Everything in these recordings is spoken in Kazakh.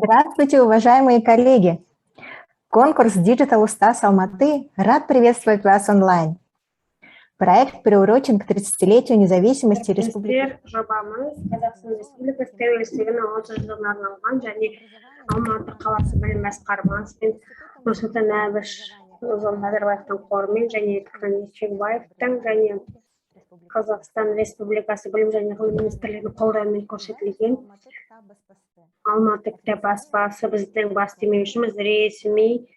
Здравствуйте, уважаемые коллеги! Конкурс Digital Устаз Алматы рад приветствовать вас онлайн. Проект приурочен к 30-летию независимости Республики. Жобамыз Қазақстан Республикасы тәуелсіздігінің 30 жылдығына арналған және Алматы қаласы білім басқармасы мен Нұрсұлтан Әбішұлы Назарбаевтың қорымен және Шекбаевтың және Қазақстан Республикасы білім және ғылым министрлігінің қолдауымен көрсетілген Алматы кітап баспасы біздің бас демеушіміз ресми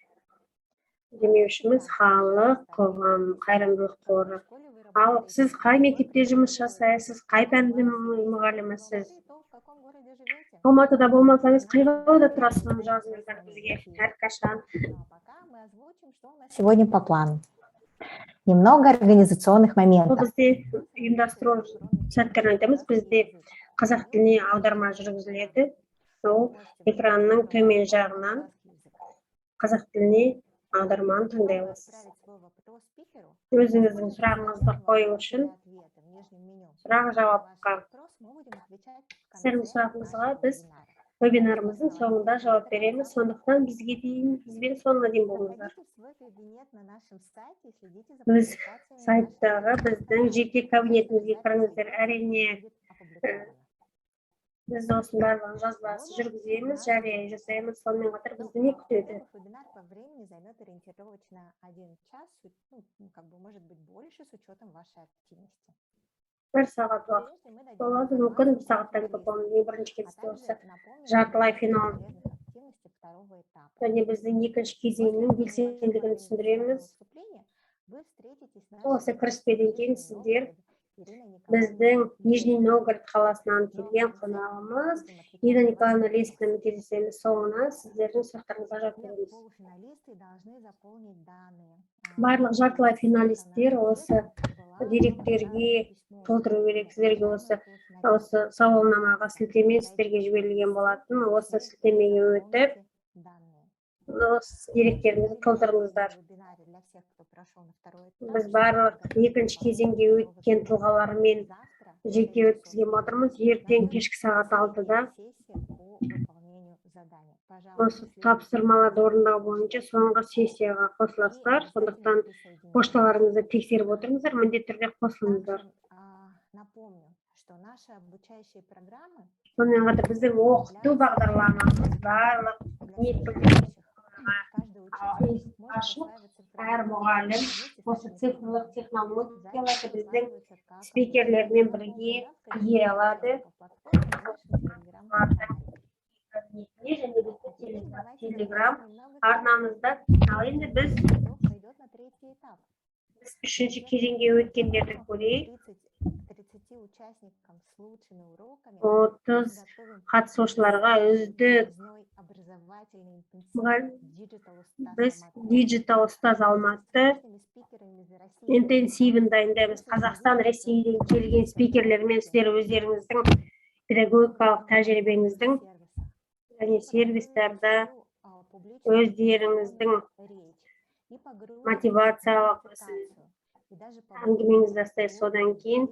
демеушіміз халық қоғам қайырымдылық қоры. Ал сіз қай мектепте жұмыс жасайсыз, қай пәндің мұғалімісіз? Алматыда болмасаңыз қай қалада тұрасыз, жазыңыздар бізге әрқашан. Сегодня по плану. Немного организационных моментов. Бізде ұйымдастыру сәттерін айтамыз. Бізде қазақ тіліне аударма жүргізіледі. Ол экранның төмен жағынан қазақ тіліне аударманы таңдай аласыз. Өзіңіздің сұрағыңызды қою үшін сұрақ жауапқа сіздің сұрағыңызға біз вебинарымыздың соңында жауап береміз. Сондықтан бізбен соңына дейін болыңыздар. Біз сайттағы біздің жеке кабинетімізге кіріңіздер. Әрине біз осындай жазбасы жүргіземіз, жария жасаймыз. Сонымен қатар бізді не күтеді? Бір сағат уақыт болады, мүмкін бір сағаттан көп болады. Бірінші кезекте осы жартылай финал және біздің екінші кезеңнің белсенділігін түсіндіреміз. Осы кіріспеден кейін сіздер біздің Нижний Новгород қаласынан келген қонағымыз Нина Николаевна Лескинамен кездесеміз. Соңына сіздердің сұрақтарыңызға жауап береміз. Барлық жартылай финалисттер осы директорге толтыру керек. Сіздерге осы сауалнамаға сілтеме сіздерге жіберілген болатын. Осы сілтемеге өтіп деректеріңізді толтырыңыздар. Біз барлық екінші кезеңге өткен тұлғалармен жеке өткізген отырмыз. Ертең кешкі сағат 6-да осы тапсырмаларды орындау бойынша соңғы сессияға қосыласыздар. Сондықтан пошталарыңызды тексеріп отырыңыздар, міндетті түрде қосылыңыздар. Сонымен қатар біздің оқыту бағдарламамыз барлық ашық, әр мұғалім осы цифрлық технологияларды біздің спикерлермен бірге игере алады. Және біздің телеграм арнамызда. Ал енді біз үшінші кезеңге өткендерді көрейік. 30 қатысушыларға үздік біз Digital Устаз Алматы интенсивін дайындаймыз. Қазақстан, Ресейден келген спикерлермен сіздер өздеріңіздің педагогикалық тәжірибеңіздің және сервистерді өздеріңіздің мотивациялық әңгімеңізді жасайсыз. Содан кейін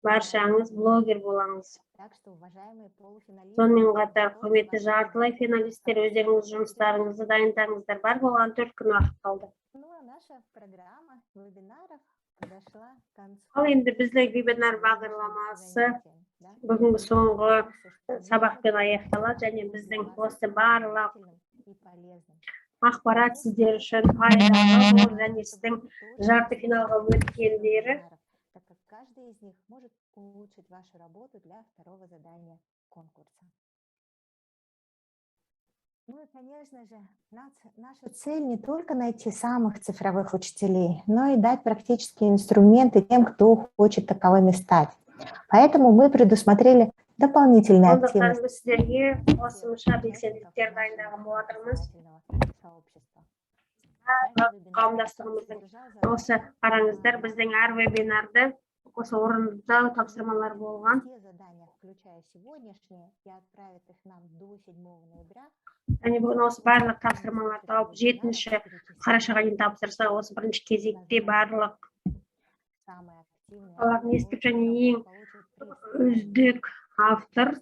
баршаңыз блогер болаңыз. Сонымен қатар құрметті жартылай финалисттер, өздеріңіз жұмыстарыңызды дайындаңыздар. Бар болған 4 күн уақыт қалды. Ал енді біздің вебинар бағдарламасы бүгінгі соңғы сабақпен аяқталады және біздің осы барлық ақпарат сіздер үшін пайдалы болды және сіздің жарты финалға өткендері Каждый из них может улучшить вашу работу для второго задания конкурса. Ну и, конечно же, наша цель не только найти самых цифровых учителей, но и дать практические инструменты тем, кто хочет таковыми стать. Поэтому мы предусмотрели дополнительные активности. Осы қараңыздар, біздің әр вебинарды осы орындау тапсырмалар болған. Және бүгін осы барлық тапсырмаларды алып 7-ші қарашаға дейін тапсырса, осы бірінші кезекте барлық естіп және ең үздік автор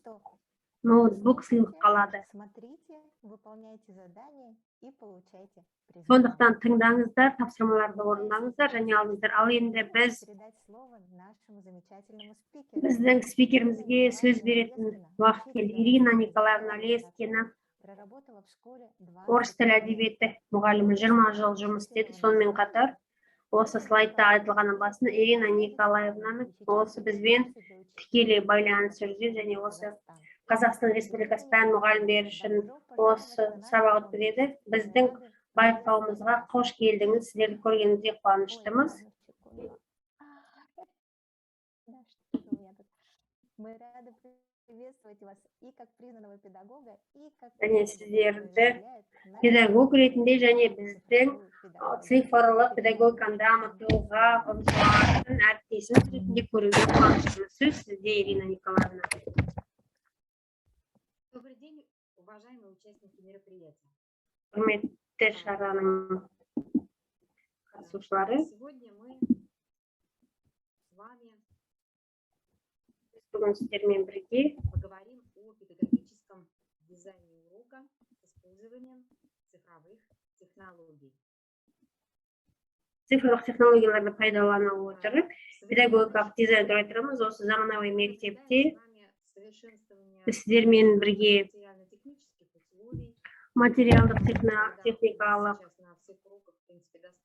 ноутбук сыйлық қалады. Смотрите, выполняйте задание и получайте приз. Сондықтан тыңдаңыздар, тапсырмаларды орындаңыздар және алыңыздар. Ал енді біз Передать слово нашему замечательному спикеру. біздің спикерімізге сөз беретін уақыт келді. Ирина Николаевна Лескина, Проработала в школе 20 орыс тілі лет. әдебиеті мұғалімі, 20 жыл жұмыс істеді. Сонымен қатар осы слайдта айтылғаны басын Ирина Николаевнаны осы бізбен тікелей байланыс жүргізеді және осы Қазақстан Республикасы пән мұғалімдері үшін осы сабақ өткізеді. Біздің байқауымызға қош келдіңіз. Сіздерді көргенімізге қуаныштымыз. Да, что у меня тут? Мы рады приветствовать вас и как признанного педагога, и как Және педагога, который сіздерді возглавляет наш педагог ретінде және біздің педагог. цифрлық педагогиканы дамытуға ұмтылатын әріптесіміз ретінде көруге қуаныштымыз. Сөз сізде, Ирина Николаевна. Добрый день, уважаемые участники мероприятия. Құрметті шараның қатысушылары, Сегодня мы с вами бүгін сіздермен бірге поговорим о педагогическом дизайне урока с использованием цифровых технологий. цифрлық технологияларды пайдалана отырып, педагогикалық дизайн туралы айтамыз. Осы заманауи мектепте біз сіздермен бірге материалдық техникалық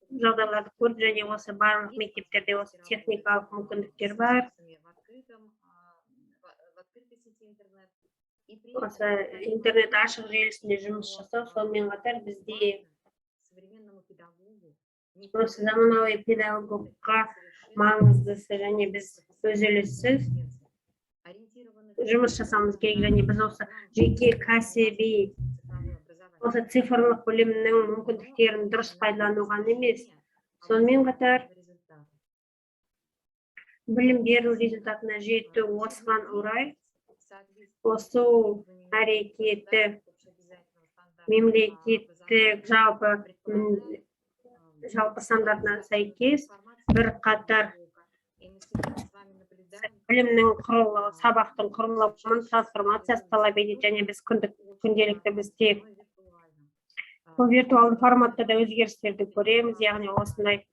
жағдайларды көріп, және осы барлық мектептерде осы техникалық мүмкіндіктер бар. Осы интернет ашық желісінде жұмыс жасау, сонымен қатар бізде осы заманауи педагогқа маңыздысы және біз үзіліссіз жұмыс жасауымыз керек, және біз осы жеке кәсіби осы цифрлық білімнің мүмкіндіктерін дұрыс пайдалануға емес, сонымен қатар білім беру результатына жету осыған орай қосу әрекеті мемлекеттік жалпы стандартына сәйкес бірқатар білімнің құрылымы, сабақтың құрылымын трансформациясы талап етеді, және біз күнделікті бізде виртуалды форматта да өзгерістерді көреміз, яғни осындай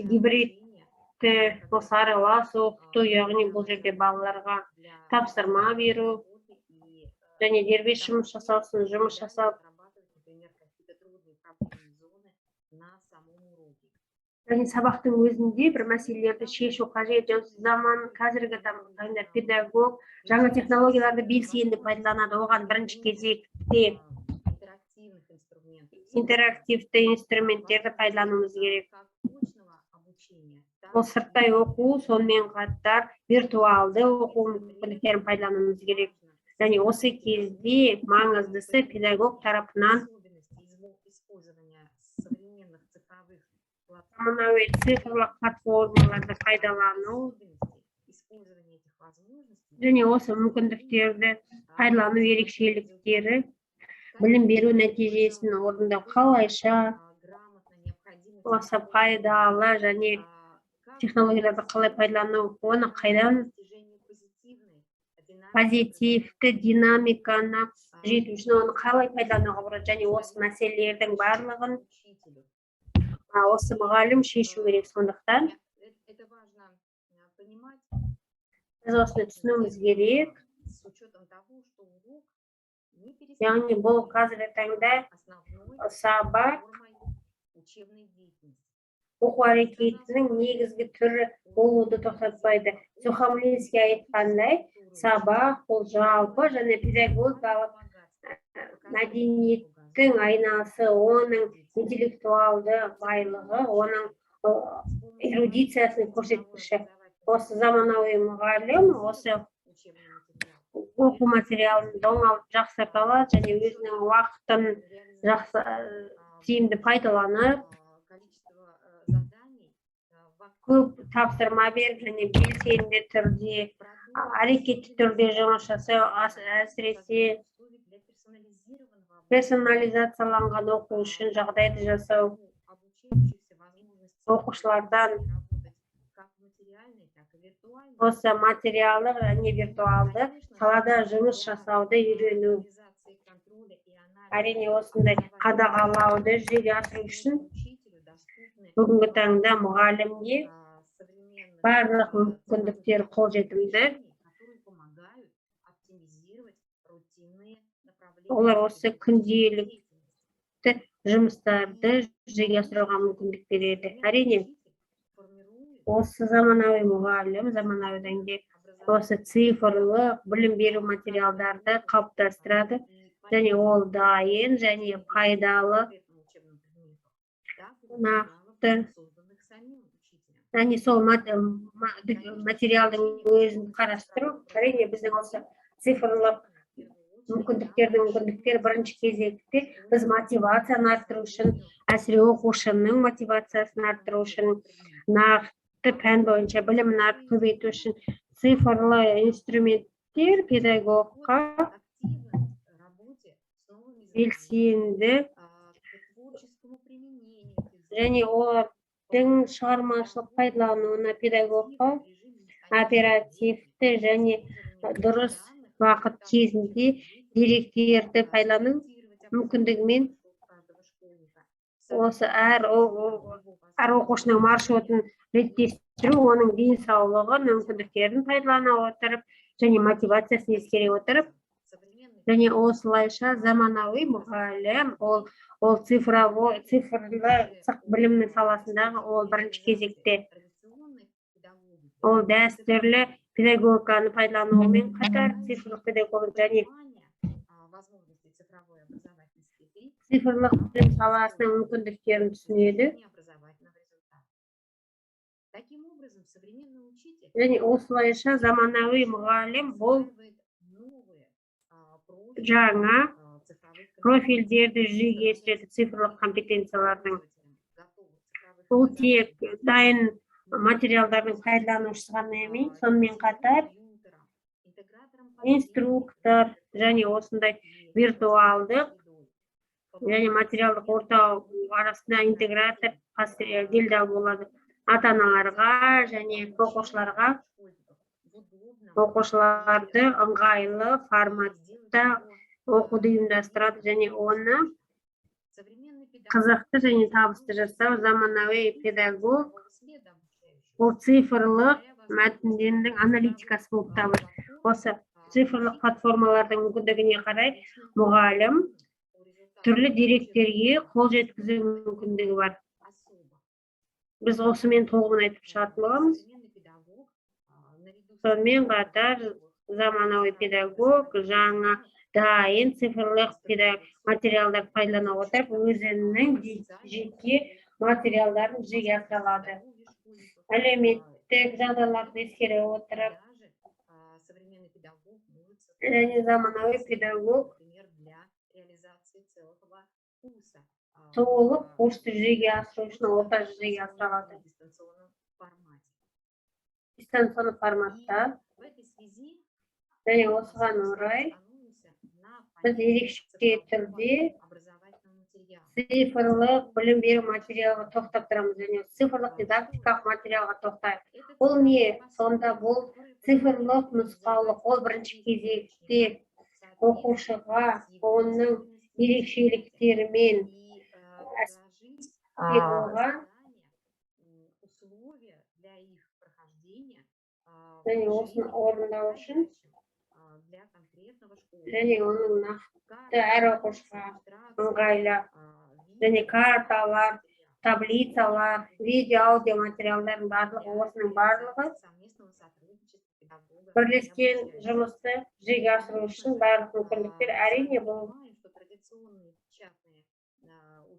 гибридті осы аралас оқыту, яғни бұл жерде балаларға тапсырма беру және дербес жұмыс жасаусын жұмыс жасау. Және сабақтың өзінде бір мәселелерді шешу қажет. Заман қазіргі таңда педагог жаңа технологияларды белсенді пайдаланады. Оған бірінші кезекте интерактивті инструменттерді пайдалануымыз керек. Ол сырттай оқу, сонымен қатар виртуалды оқу мүмкіндіктерін пайдалануымыз керек. Және осы кезде маңыздысы педагог тарапынан заманауи цифрлық платформаларды пайдалану және осы мүмкіндіктерді пайдалану ерекшеліктері, білім беру нәтижесін орындау қалайша, осы пайдалы және технологияларды қалай пайдалану, оны қайдан позитивті динамиканы жету үшін оны қалай пайдалануға болады, және осы мәселелердің барлығын осы мұғалім шешу керек. Сондықтан біз осыны түсінуіміз керек. Яғни бұл қазіргі таңда сабақ оқу әрекетінің негізгі түрі болуды тоқтатпайды. Сухомлинский айтқандай, сабақ бұл жалпы және педагогикалық мәдениеттің айнасы, оның интеллектуалды байлығы, оның эрудициясының көрсеткіші. Осы заманауи мұғалім осы оқу материалын оңалтып жақсарта алады және өзінің уақытын тиімді пайдаланып, көп тапсырма беріп және белсенді түрде, әрекетті түрде жұмыс жасау, әсіресе персонализацияланған оқу үшін жағдайды жасау, оқушылардан осы материалдық және виртуалды салада жұмыс жасауды үйрену. Әрине осындай қадағалауды жүзеге асыру үшін бүгінгі таңда мұғалімге барлық мүмкіндіктер қолжетімді. Олар осы күнделікті жұмыстарды жүзеге асыруға мүмкіндік береді. Әрине, осы заманауи мұғалім, заманауи деңгейде осы цифрлық білім беру материалдарды қалыптастырады, және ол дайын және пайдалы нақты. Және сол материалдың өзін қарастыру, әрине біздің осы цифрлық мүмкіндіктер бірінші кезекте біз мотивацияны арттыру үшін, әсіре оқушының мотивациясын арттыру үшін, нақты пән бойынша білімін көбейту үшін цифрлы инструменттер педагогқа белсенді және олардың шығармашылық пайдалануына педагогқа оперативті және дұрыс уақыт кезінде деректерді пайдалану мүмкіндігімен осы әр оқушының маршрутын реттестіру, оның денсаулығы, мүмкіндіктерін пайдалана отырып және мотивациясын ескере отырып, және осылайша заманауи мұғалім, ол цифрлы білімнің саласындағы ол бірінші кезекте ол дәстүрлі педагогиканы пайдаланумен қатар цифрлық педагог және цифрлық білім саласының мүмкіндіктерін түсінеді. Және осылайша заманауи мұғалім бұл жаңа профильдерді жүзеге асырады, цифрлық компетенциялардың. Бұл тек дайын материалдардың пайдаланушысы ғана емес, сонымен қатар инструктор және осындай виртуалдық және материалдық орта арасында интегратор делдал болады. Ата-аналарға және оқушыларды ыңғайлы форматта оқуды ұйымдастырады және оны қызықты және табысты жасау. Заманауи педагог ол цифрлық мәтіндердің аналитикасы болып табылады. Осы цифрлық платформалардың мүмкіндігіне қарай мұғалім түрлі деректерге қол жеткізу мүмкіндігі бар. Біз осымен толығын айтып шығатын боламыз. Сонымен қатар заманауи педагог жаңа дайын цифрлық материалдар пайдалана отырып, өзінің жеке материалдарын жүзеге асыра алады. Әлеуметтік жағдайларды ескере отырып, және заманауи педагог толық курсты жүзеге асыру үшін орта жүзеге асыра алады. Дистанционды форматта. Және осыған орай біз ерекше түрде цифрлық білім беру материалға тоқтап тұрамыз, және цифрлық дидактикалық материалға тоқтайық. Ол не? Сонда бұл цифрлық нұсқаулық, ол бірінші кезекте оқушыға оның ерекшеліктерімен және осыны орындау үшін және оның нақты әр оқушыға ыңғайлы және карталар, таблицалар, видео, аудио материалдардың осының барлығы бірлескен жұмысты жүзеге асыру үшін барлық мүмкіндіктер. Әрине бұл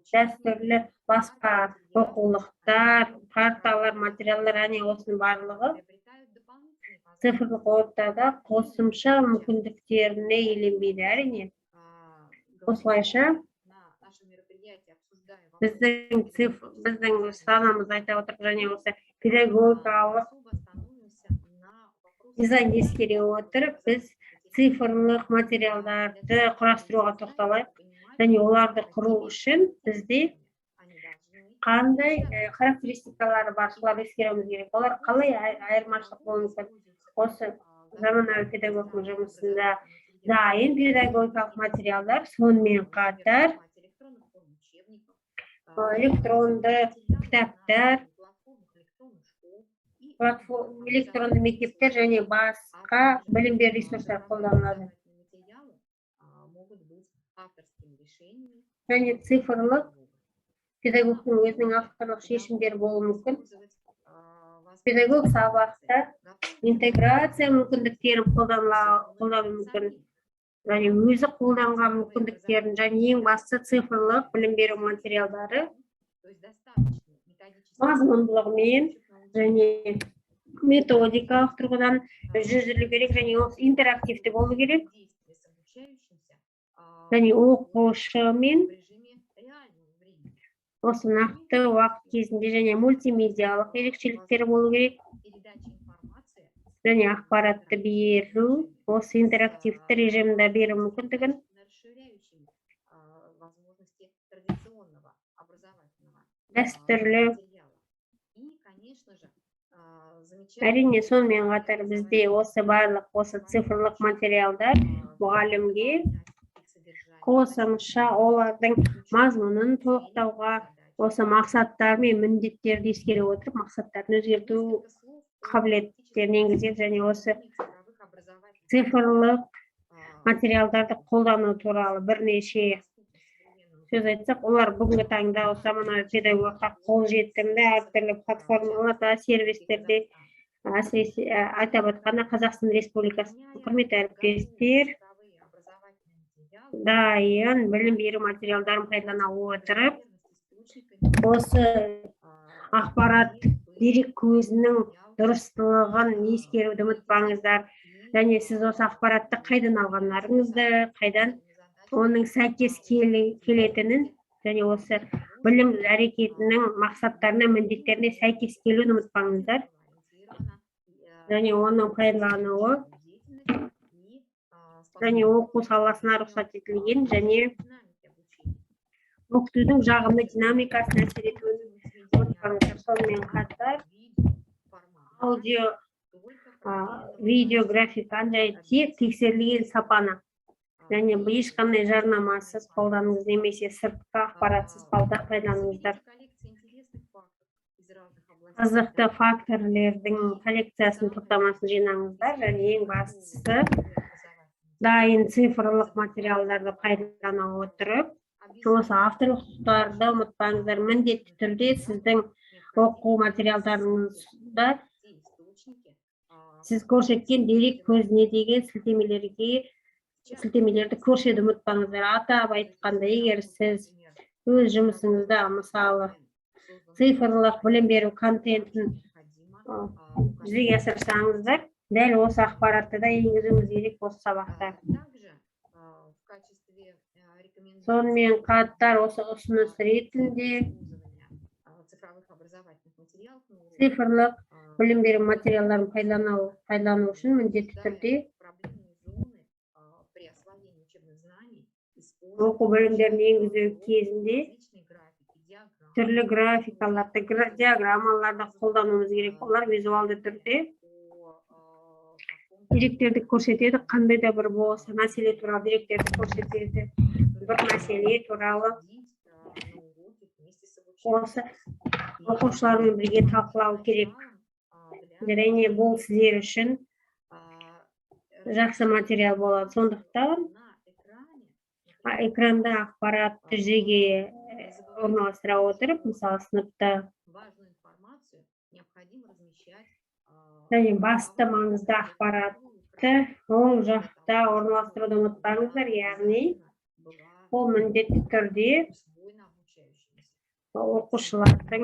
дәстүрлі басқа оқулықтар, карталар, материалдар, әне осының барлығы цифрлық ортада қосымша мүмкіндіктеріне еленбейді. Әрине осылайша біздің санамыз айта отырып, және осы педагогикалық дизайн ескере отырып, біз цифрлық материалдарды құрастыруға тоқталайық. Және оларды құру үшін бізде қандай характеристикалары бар, соларды ескеруіміз керек. Олар қалай айырмашылық болуы мүмкін? Осы заманауи педагогтың жұмысында дайын педагогикалық материалдар, сонымен қатар электронды кітаптар, электронды мектептер және басқа білім беру ресурстары қолданылады. Және цифрлық педагогтың өзінің авторлық шешімдері болуы мүмкін. Педагог сабақта интеграция мүмкіндіктерін қолдану мүмкін. Және өзі қолданған мүмкіндіктерін, және ең басты цифрлық білім беру материалдары мазмұндылығымен және методикалық тұрғыдан жүзілу керек, және ол интерактивті болу керек. Және оқушымен осы нақты уақыт кезінде және мультимедиалық ерекшеліктері болу керек. Және ақпаратты беру, осы интерактивті режимде беру мүмкіндігін. Дәстүрлі. Әрине, сонымен қатар бізде осы барлық осы цифрлық материалдар мұғалімге қосымша олардың мазмұнын толықтауға, осы мақсаттар мен міндеттерді ескере отырып, мақсаттарын өзгерту қабілеттерін енгізеді, және осы цифрлық материалдарды қолдану туралы бірнеше сөз айтсақ, олар бүгінгі таңда осы заманауи педагогикаға қолжетімді әртүрлі платформаларда, сервистерде, әсіресе атап айтқанда Қазақстан Республикасының құрметті әріптестер дайын білім беру материалдарын пайдалана отырып, осы ақпарат дерек көзінің дұрыстылығын ескеруді ұмытпаңыздар. Және сіз осы ақпаратты қайдан алғандарыңызды, қайдан оның сәйкес келетінін, және осы білім әрекетінің мақсаттарына, міндеттеріне сәйкес келуін ұмытпаңыздар. Және оның пайдалануы және оқу саласына рұқсат етілген, және оқытудың жағымды динамикасына әсер етуін ұмытпаңыздар. Сонымен қатар аудио, видео, графиканы және тек тексерілген сапаны, және ешқандай жарнамасыз қолданыңыз, немесе сыртқы ақпаратсыз пайдаланыңыздар. Қызықты факторлердің коллекциясын топтамасын жинаңыздар, және ең бастысы дайын цифрлық материалдарды пайдалана отырып, осы авторлық құқықтарды ұмытпаңыздар. Міндетті түрде сіздің оқу материалдарыңызда сіз көрсеткен дерек көзіне деген сілтемелерді көрсетуді ұмытпаңыздар. Атап айтқанда, егер сіз өз жұмысыңызда, мысалы, цифрлық білім беру контентін жүзеге асырсаңыздар, дәл осы ақпаратты да енгізуіңіз керек осы сабақта. Сонымен қатар осы ұсыныс ретінде цифрлық білім беру материалдарын пайдалану үшін міндетті түрде оқу білімдерін енгізу кезінде түрлі графикаларды, диаграммаларды қолдануымыз керек. Олар визуалды түрде деректерді көрсетеді, қандай да бір болса мәселе туралы деректерді көрсетеді, бір мәселе туралы осы оқушылармен бірге талқылау керек. Және бұл сіздер үшін жақсы материал болады. Сондықтан экранда ақпаратты жүзеге орналастыра отырып, мысалы, сыныпта және басты маңызды ақпаратты оң жақта орналастыруды ұмытпаңыздар, яғни ол міндетті түрде оқушылардың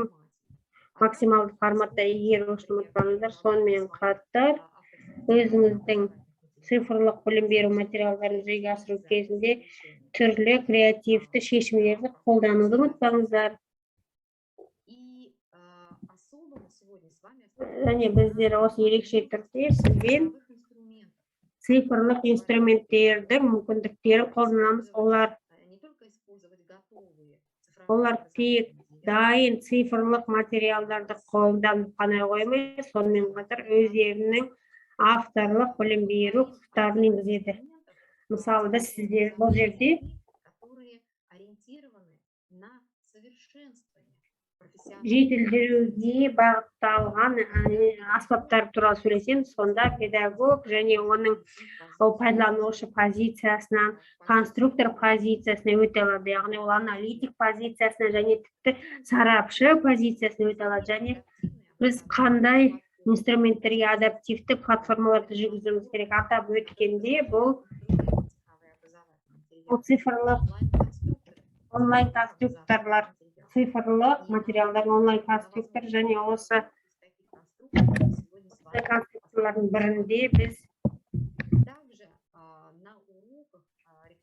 максималды форматта игеру үшін ұмытпаңыздар. Сонымен қатар өзіңіздің цифрлық білім беру материалдарын жүзеге асыру кезінде түрлі креативті шешімдерді қолдануды ұмытпаңыздар. Және біздер осы ерекше түрде сізбен цифрлық инструменттердің мүмкіндіктерін қолданамыз. Олар тек дайын цифрлық материалдарды қолданып қана қоймай, сонымен қатар өздерінің авторлық білім беру құқықтарын енгізеді. Мысалы, біз сіздер бұл жерде жетілдіруге бағытталған аспаптар туралы сөйлесеміз, сонда педагог және оның пайдаланушы позициясынан конструктор позициясына өте алады, яғни ол аналитик позициясына және тіпті сарапшы позициясына өте алады. Және біз қандай инструменттерге адаптивті платформаларды жүргізуіміз керек атап өткенде, бұл цифрлық онлайн конструкторлар, цифрлық материалдар, онлайн конструктор, және осы конструкторлардың бірінде біз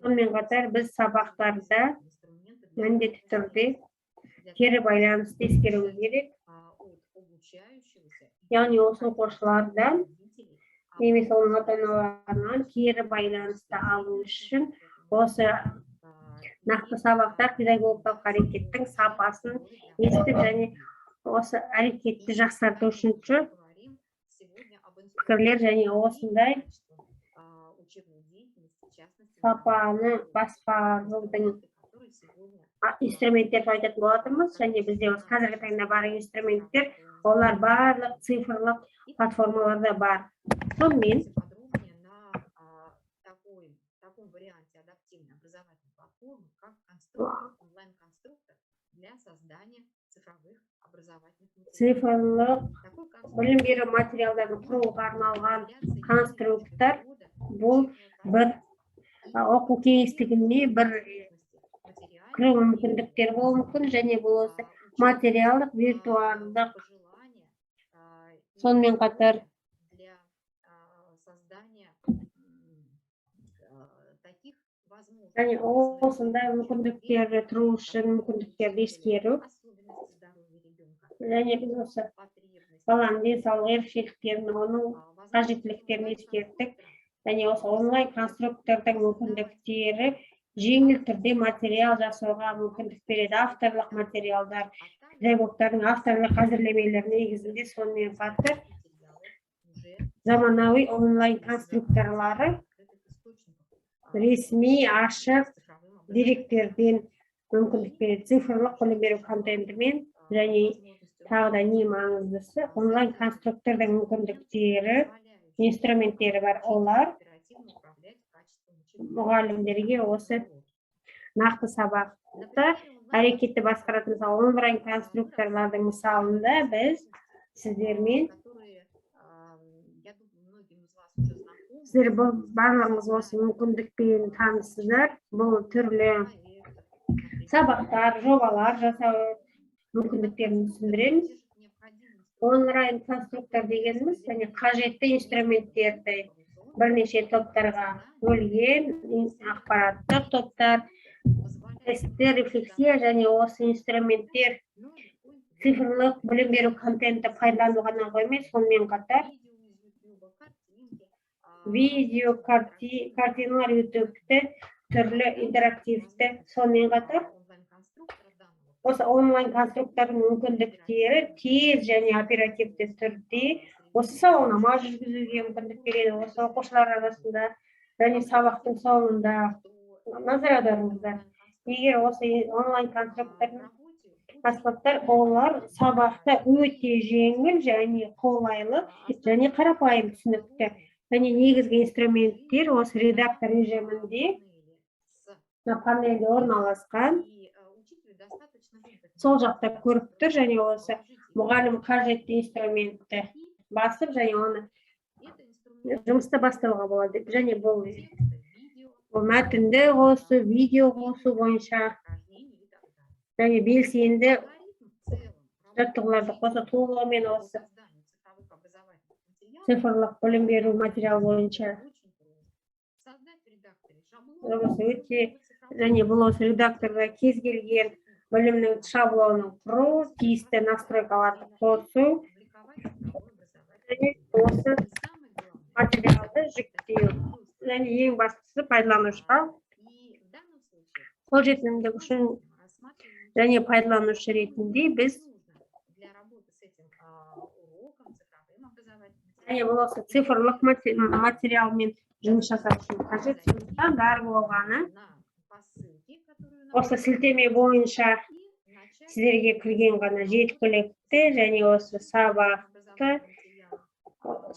сонымен қатар біз сабақтарда міндетті түрде кері байланысты ескеруіміз керек. Яғни осы оқушылардан немесе оның ата-аналарынан кері байланысты алу үшін осы нақты сабақтар педагогикалық әрекеттің сапасын естіп және осы әрекетті жақсарту үшін пікірлер және осындай сапаны басқарудың инструменттер айтатын болатынбыз. Және бізде осы қазіргі таңда бар инструменттер, олар барлық цифрлық платформаларда бар. Сонымен цифрлық білім беру материалдарын құруға арналған конструктор бұл бір оқу кеңістігіне бір кіру мүмкіндіктер болуы мүмкін, және бұл осы материалдық, виртуалдық, сонымен қатар және осындай мүмкіндіктерді тұру үшін мүмкіндіктерді ескеру, және біз осы баланың денсаулық ерекшеліктерін, оның қажеттіліктерін ескерттік. Және осы онлайн конструктордың мүмкіндіктері жеңіл түрде материал жасауға мүмкіндік береді. Авторлық материалдар, педагогтардың авторлық әзірлемелер негізінде, сонымен қатар заманауи онлайн конструкторлары ресми ашық деректерден мүмкіндік береді. Цифрлық білім беру контентімен және тағы да не маңыздысы, онлайн конструктордың мүмкіндіктері, инструменттері бар. Олар мұғалімдерге осы нақты сабақта әрекетті басқаратын. Мысалы, онлайн конструкторлардың мысалында біз сіздермен барлығымыз осы мүмкіндікпен танысыздар. Бұл түрлі сабақтар, жобалар жасау мүмкіндіктерін түсіндіреміз. Онлайн конструктор дегеніміз және қажетті инструменттерді бірнеше топтарға бөлген ақпараттық топтар, тесттер, рефлексия және осы инструменттер цифрлық білім беру контентті пайдалану ғана қоймай, сонымен қатар видео, картиналар, ютубты, түрлі интерактивті, сонымен қатар осы онлайн конструктордың мүмкіндіктері тез және оперативті түрде осы сауалнама жүргізуге мүмкіндік береді. Осы оқушылар арасында және сабақтың соңында назар аударыңыздар. Егер осы онлайн конструктордың аспаптар, олар сабақта өте жеңіл және қолайлы және қарапайым түсінікті. Және негізгі инструменттер осы редактор режимінде панельде орналасқан. Сол жақта көріп тұр, және осы мұғалім қажетті инструментті басып, және оны жұмыста бастауға болады. Және бұл мәтінді қосу, видео қосу бойынша және белсенді жаттығуларды қоса толығымен осы цифрлық білім беру материал бойынша өте, және бұл осы редакторда кез келген білімнің шаблонын құру, тиісті настройкаларды қосу, және осы материалды жүктеу. Және ең бастысы пайдаланушыға қолжетімділік үшін және пайдаланушы ретінде біз для работы с этим уроком, цифровым образовательным және бұл осы цифрлық материалмен жұмыс жасау үшін қажет. Сондықтан бәрі болғаны по ссылке, которую осы сілтеме бойынша сіздерге кірген ғана жеткілікті, және осы сабақты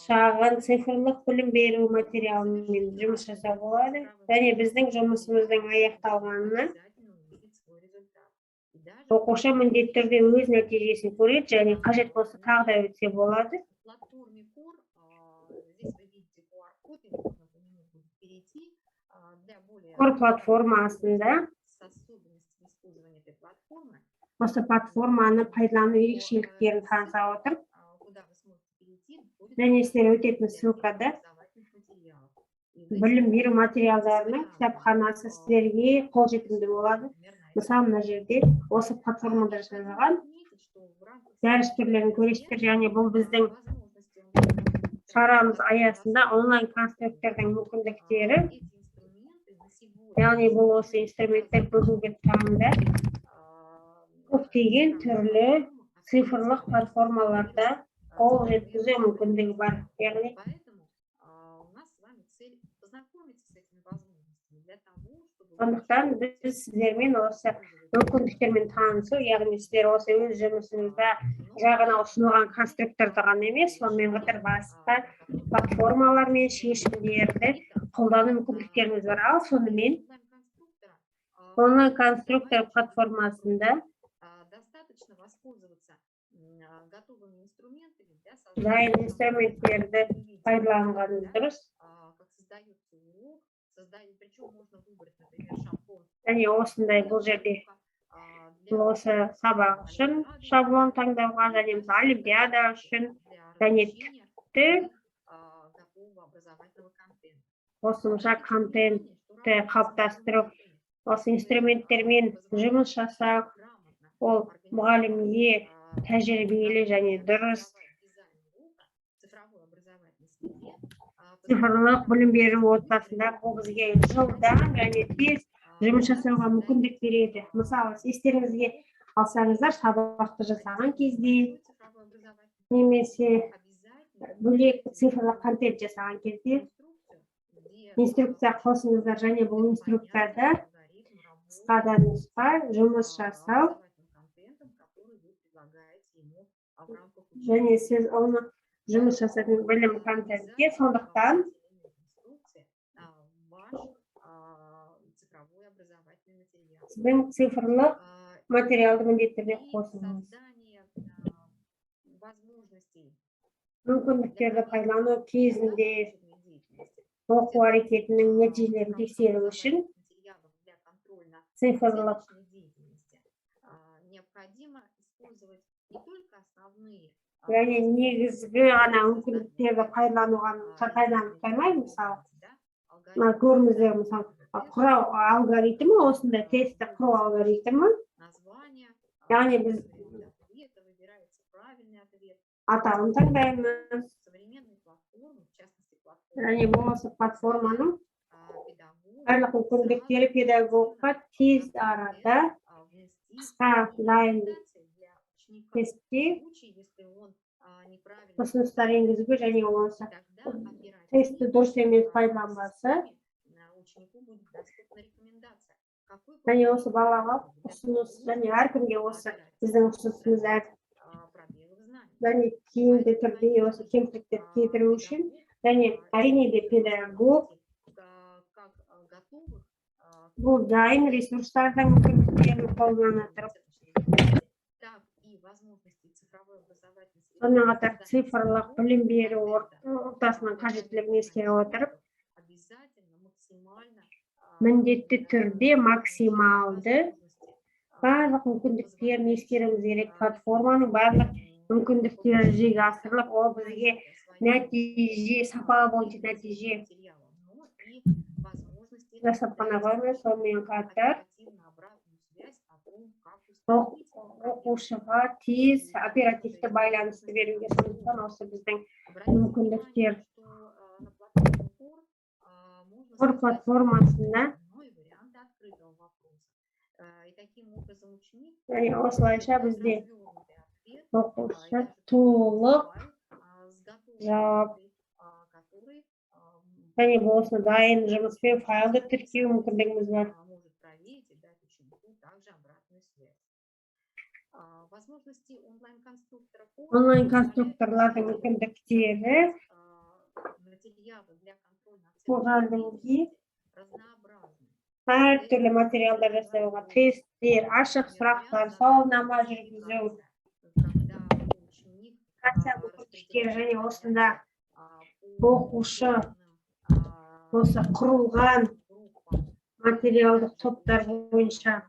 шағын цифрлық білім беру материалымен жұмыс жасау болады. Және біздің жұмысымыздың аяқталғанына оқушы міндетті түрде өз нәтижесін көреді, және қажет болса тағы да өтсе болады. платформе Core, здесь вы видите QR-код, и можно по нему будет перейти для более Core платформасында с особенностями использования этой платформы, осы платформаны пайдалану ерекшеліктерін таныса отырып, куда вы сможете перейти, будет және сіздер өтетін ссылкада образовательных материалов. И вы білім беру материалдарының кітапханасы сіздерге қолжетімді болады. Мысалы, мына жерде осы платформада жасалған дәріс түрлерін көресіздер, және бұл біздің шарамыз аясында онлайн конструктордың мүмкіндіктері, яғни бұл осы инструменттер бүгінгі таңда көптеген түрлі цифрлық платформаларда қол жеткізу мүмкіндігі бар. Яғни Поэтому у нас с вами цель познакомиться с этими возможностями для того, чтобы сондықтан біз сіздермен осы мүмкіндіктермен танысу, яғни сіздер осы өз жұмысыңызда жағына ұсынылған конструкторды ғана емес, сонымен қатар басқа платформалар мен шешімдерді қолдану мүмкіндіктеріңіз бар. Ал сонымен онлайн конструктор платформасында достаточно воспользоваться готовыми инструментами для дайын создания инструменттерді пайдаланғаныңыз дұрыс. как создается урок, причем можно выбрать, например, шаблон. Және осындай бұл жерде осы сабақ үшін шаблон таңдауға, және мысалы олимпиада үшін, және тіпті қосымша контентті қалыптастыру, осы инструменттермен жұмыс жасау, ол мұғалімге тәжірибелі және дұрыс цифрлық білім беру отбасында бұл бізге жылдам және тез жұмыс жасауға мүмкіндік береді. Мысалы, естеріңізге алсаңыздар, сабақты жасаған кезде немесе бөлек цифрлық контент жасаған кезде инструкция қосыңыздар, және бұл инструкцияда қысқадан нұсқа жұмыс жасау, және сіз оны жұмыс жасайтын білім контентке, сондықтан сіздің цифрлық материалды міндетті түрде қосыңыз. Мүмкіндіктерді пайдалану кезінде оқу әрекетінің нәтижелерін тексеру үшін цифрлық және негізгі ғана мүмкіндіктерді пайдаланып қоймай, мысалы, көріңіздер, мысалы, құрау алгоритмі, осындай тестті құру алгоритмі, яғни біз атауын таңдаймыз, және осы платформаның барлық мүмкіндіктері педагогқа тез арада қысқа дайын тестке ұсыныстар енгізуге, және осы тестті дұрыс емес пайдаланбасы, және осы балаға ұсыныс, және әркімге осы біздің ұсынысымыз және тиімді түрде осы кемшіліктерді кетіру үшін, және әрине де педагог бұл дайын ресурстардың мүмкіндіктерін қолдана отырып, сонымен қатар цифрлық білім беру ортасының қажеттілігін ескере отырып, міндетті түрде максималды барлық мүмкіндіктерін ескеруіміз керек. Платформаның барлық мүмкіндіктері жүзеге асырылып, ол бізге нәтиже, сапа бойынша нәтиже жасап қана қоймай, сонымен қатар оқушыға тез оперативті байланысты беруге, сондықтан осы біздің мүмкіндіктер. Core платформасында И таким образом ученик Яғни осылайша бізде развернутый ответ, оқушы толық с готовой жауап работой, который және бұл осыны дайын жұмыспен файлды тіркеу мүмкіндігіміз бар. может проверить и дать ученику также обратную связь. Возможности онлайн-конструктора Онлайн-конструкторлардың мүмкіндіктері материалы для контрольных мұғалімге разнообразны. әртүрлі материалдар жасауға, тесттер, ашық сұрақтар, сауалнама жүргізу, Когда ученик мүмкіндіктері және осында оқушы осы құрылған материалдық топтар бойынша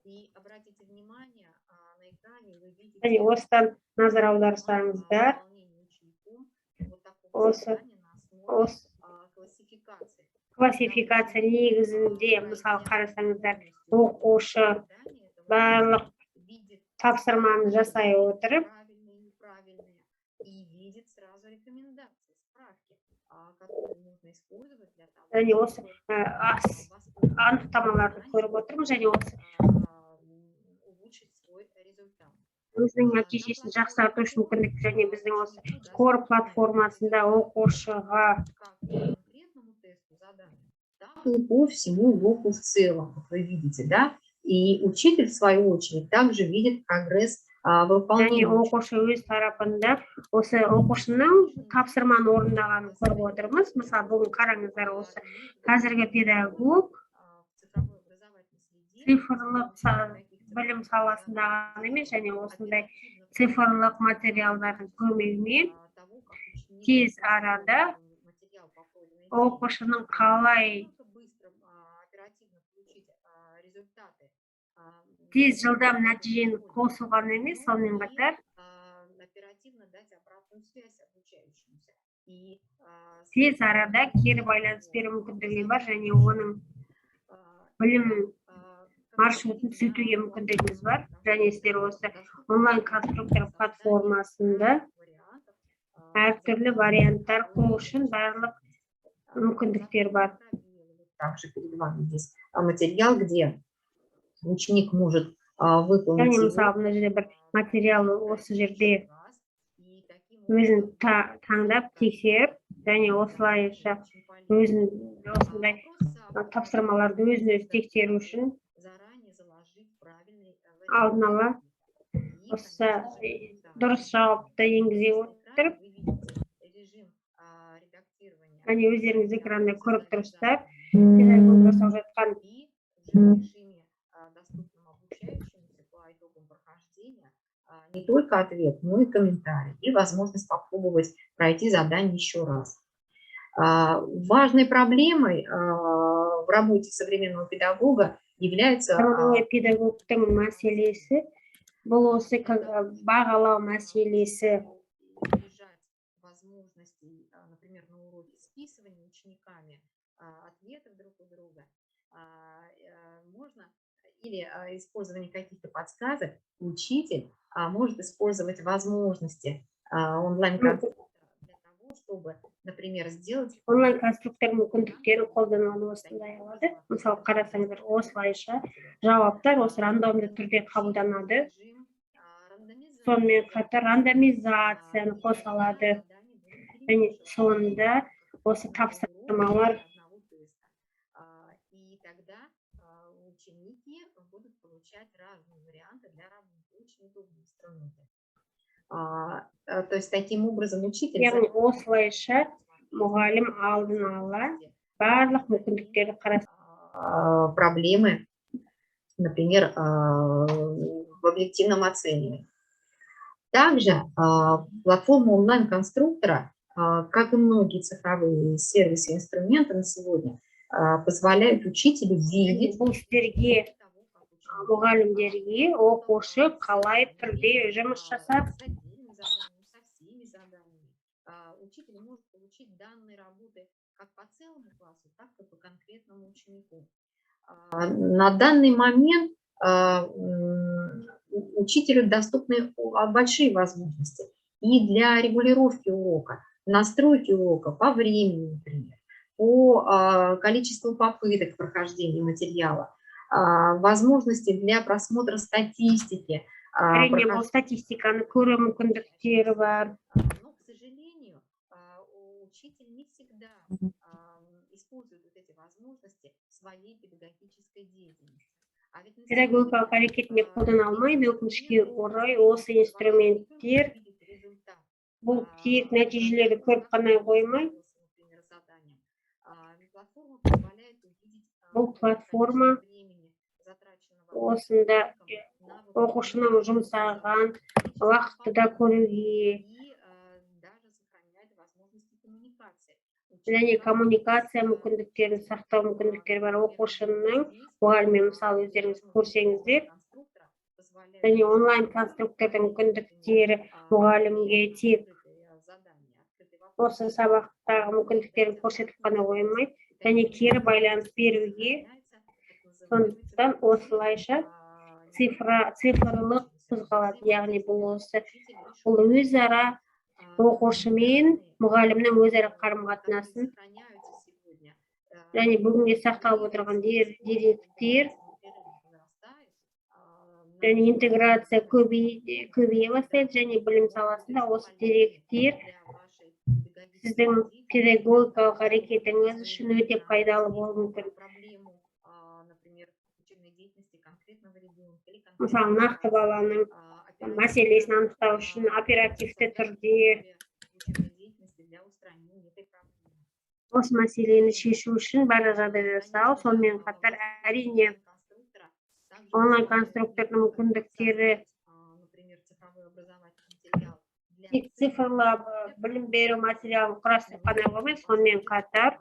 И обратите внимание, на экране вы видите және осыдан назар аударсаңыздар, выполнение учеником вот такого осы задания на основе классификации. классификация негізінде, мысалы қарасаңыздар, оқушы барлық Видит тапсырманы жасай отырып, правильные, неправильные, и видит сразу рекомендации, справки, которые нужно использовать для того, және осы чтобы анықтамаларды көріп отырмыз, және осы улучшить свой результат. өзінің нәтижесін жақсарту үшін мүмкіндік, және біздің осы Core платформасында оқушыға Как по конкретному тесту задания, так и по всему уроку в целом, как вы видите, да? И учитель, в свою очередь, также видит прогресс және выполнения. оқушы өз тарапында осы оқушының тапсырманы орындағанын көріп отырмыз. Мысалы, бүгін қараңыздар, осы қазіргі педагог цифрлық білім саласында ғана емес, және осындай цифрлық материалдардың көмегімен тез арада оқушының қалай тез жылдам нәтижені қосу ғана емес, сонымен қатар оперативно дать обратную связь обучающемуся. И тез арада кері байланыс беру мүмкіндігі бар, және оның білім маршрутын түзетуге мүмкіндігіміз бар. Және сіздер осы онлайн-конструктор платформасында әртүрлі варианттар құру үшін барлық мүмкіндіктер бар. Также перед вами здесь материал, где ученик может Және выполнить мысалы, мына жерде бір материал осы жерде өзін таңдап, тексеріп, және осылайша өзін осындай тапсырмаларды өзін-өзі тексеру үшін алдын ала осы дұрыс жауапты енгізе отырып, және өздеріңіз экранда көріп тұрсыздар, педагог жасап жатқан доступным обучающимся по итогам прохождения не только ответ, но и комментарий, и возможность попробовать пройти задание еще раз. Важной проблемой в работе современного педагога является педагогтың мәселесі, бұл осы бағалау мәселесі. Возможностей, например, на уроке списывания учениками ответов друг у друга, можно или использование каких-то подсказок, учитель может использовать возможности онлайн-конструктора для того, чтобы, например, сделать онлайн-конструктор мүмкіндіктерін қолдануды осындай алады. Мысалы, қарасаңыздар, осылайша жауаптар осы рандомды түрде қабылданады. Сонымен қатар рандомизацияны қоса алады. Және соңында осы тапсырмалар и тогда ученики будут получать разные варианты для разных очень удобных инструментов. То есть таким образом учитель яғни осылайша мұғалім алдын ала барлық мүмкіндіктерді қарастырады. Проблемы, например, в объективном оценивании. Также платформа онлайн-конструктора, как и многие цифровые сервисы и инструменты на сегодня, позволяют учителю видеть бұл сіздерге мұғалімдерге оқушы қалай түрде жұмыс жасап, со всеми заданиями. Учитель может получить данные работы как по целому классу, так и по конкретному ученику. На данный момент учителю доступны большие возможности и для регулировки урока, настройки урока по времени, например, по количеству попыток прохождения материала, возможности для просмотра статистики. Әрине, бұл статистиканы көру мүмкіндіктері бар. Но, к сожалению, учитель не всегда использует вот эти возможности в своей педагогической деятельности. Педагогикалық әрекетінде қолдана алмайды, өкінішке орай осы инструменттер бұл тек нәтижелерді көріп қана қоймай, бұл платформа осында оқушының жұмсаған уақытты да көруге және коммуникация мүмкіндіктерін сақтау мүмкіндіктері бар. Оқушының мұғаліммен, мысалы өздеріңіз көрсеңіздер, және онлайн конструктордың мүмкіндіктері мұғалімге тек осы сабақтағы мүмкіндіктерін көрсетіп қана қоймай, және кері байланыс беруге, сондықтан осылайша цифрлық қозғалады. Яғни бұл өзара оқушы мен мұғалімнің өзара қарым-қатынасын және бүгінге сақталып отырған деректер және интеграция көбейе бастайды, және білім саласында осы деректер сіздің педагогикалық әрекетіңіз үшін өте пайдалы болуы мүмкін. Мысалы, нақты баланың мәселесін анықтау үшін оперативті түрде осы мәселені шешу үшін барлық жағдай жасау, сонымен қатар әрине онлайн конструктордың мүмкіндіктері тек цифрлы білім беру материалын құрастырып қана қоймай, сонымен қатар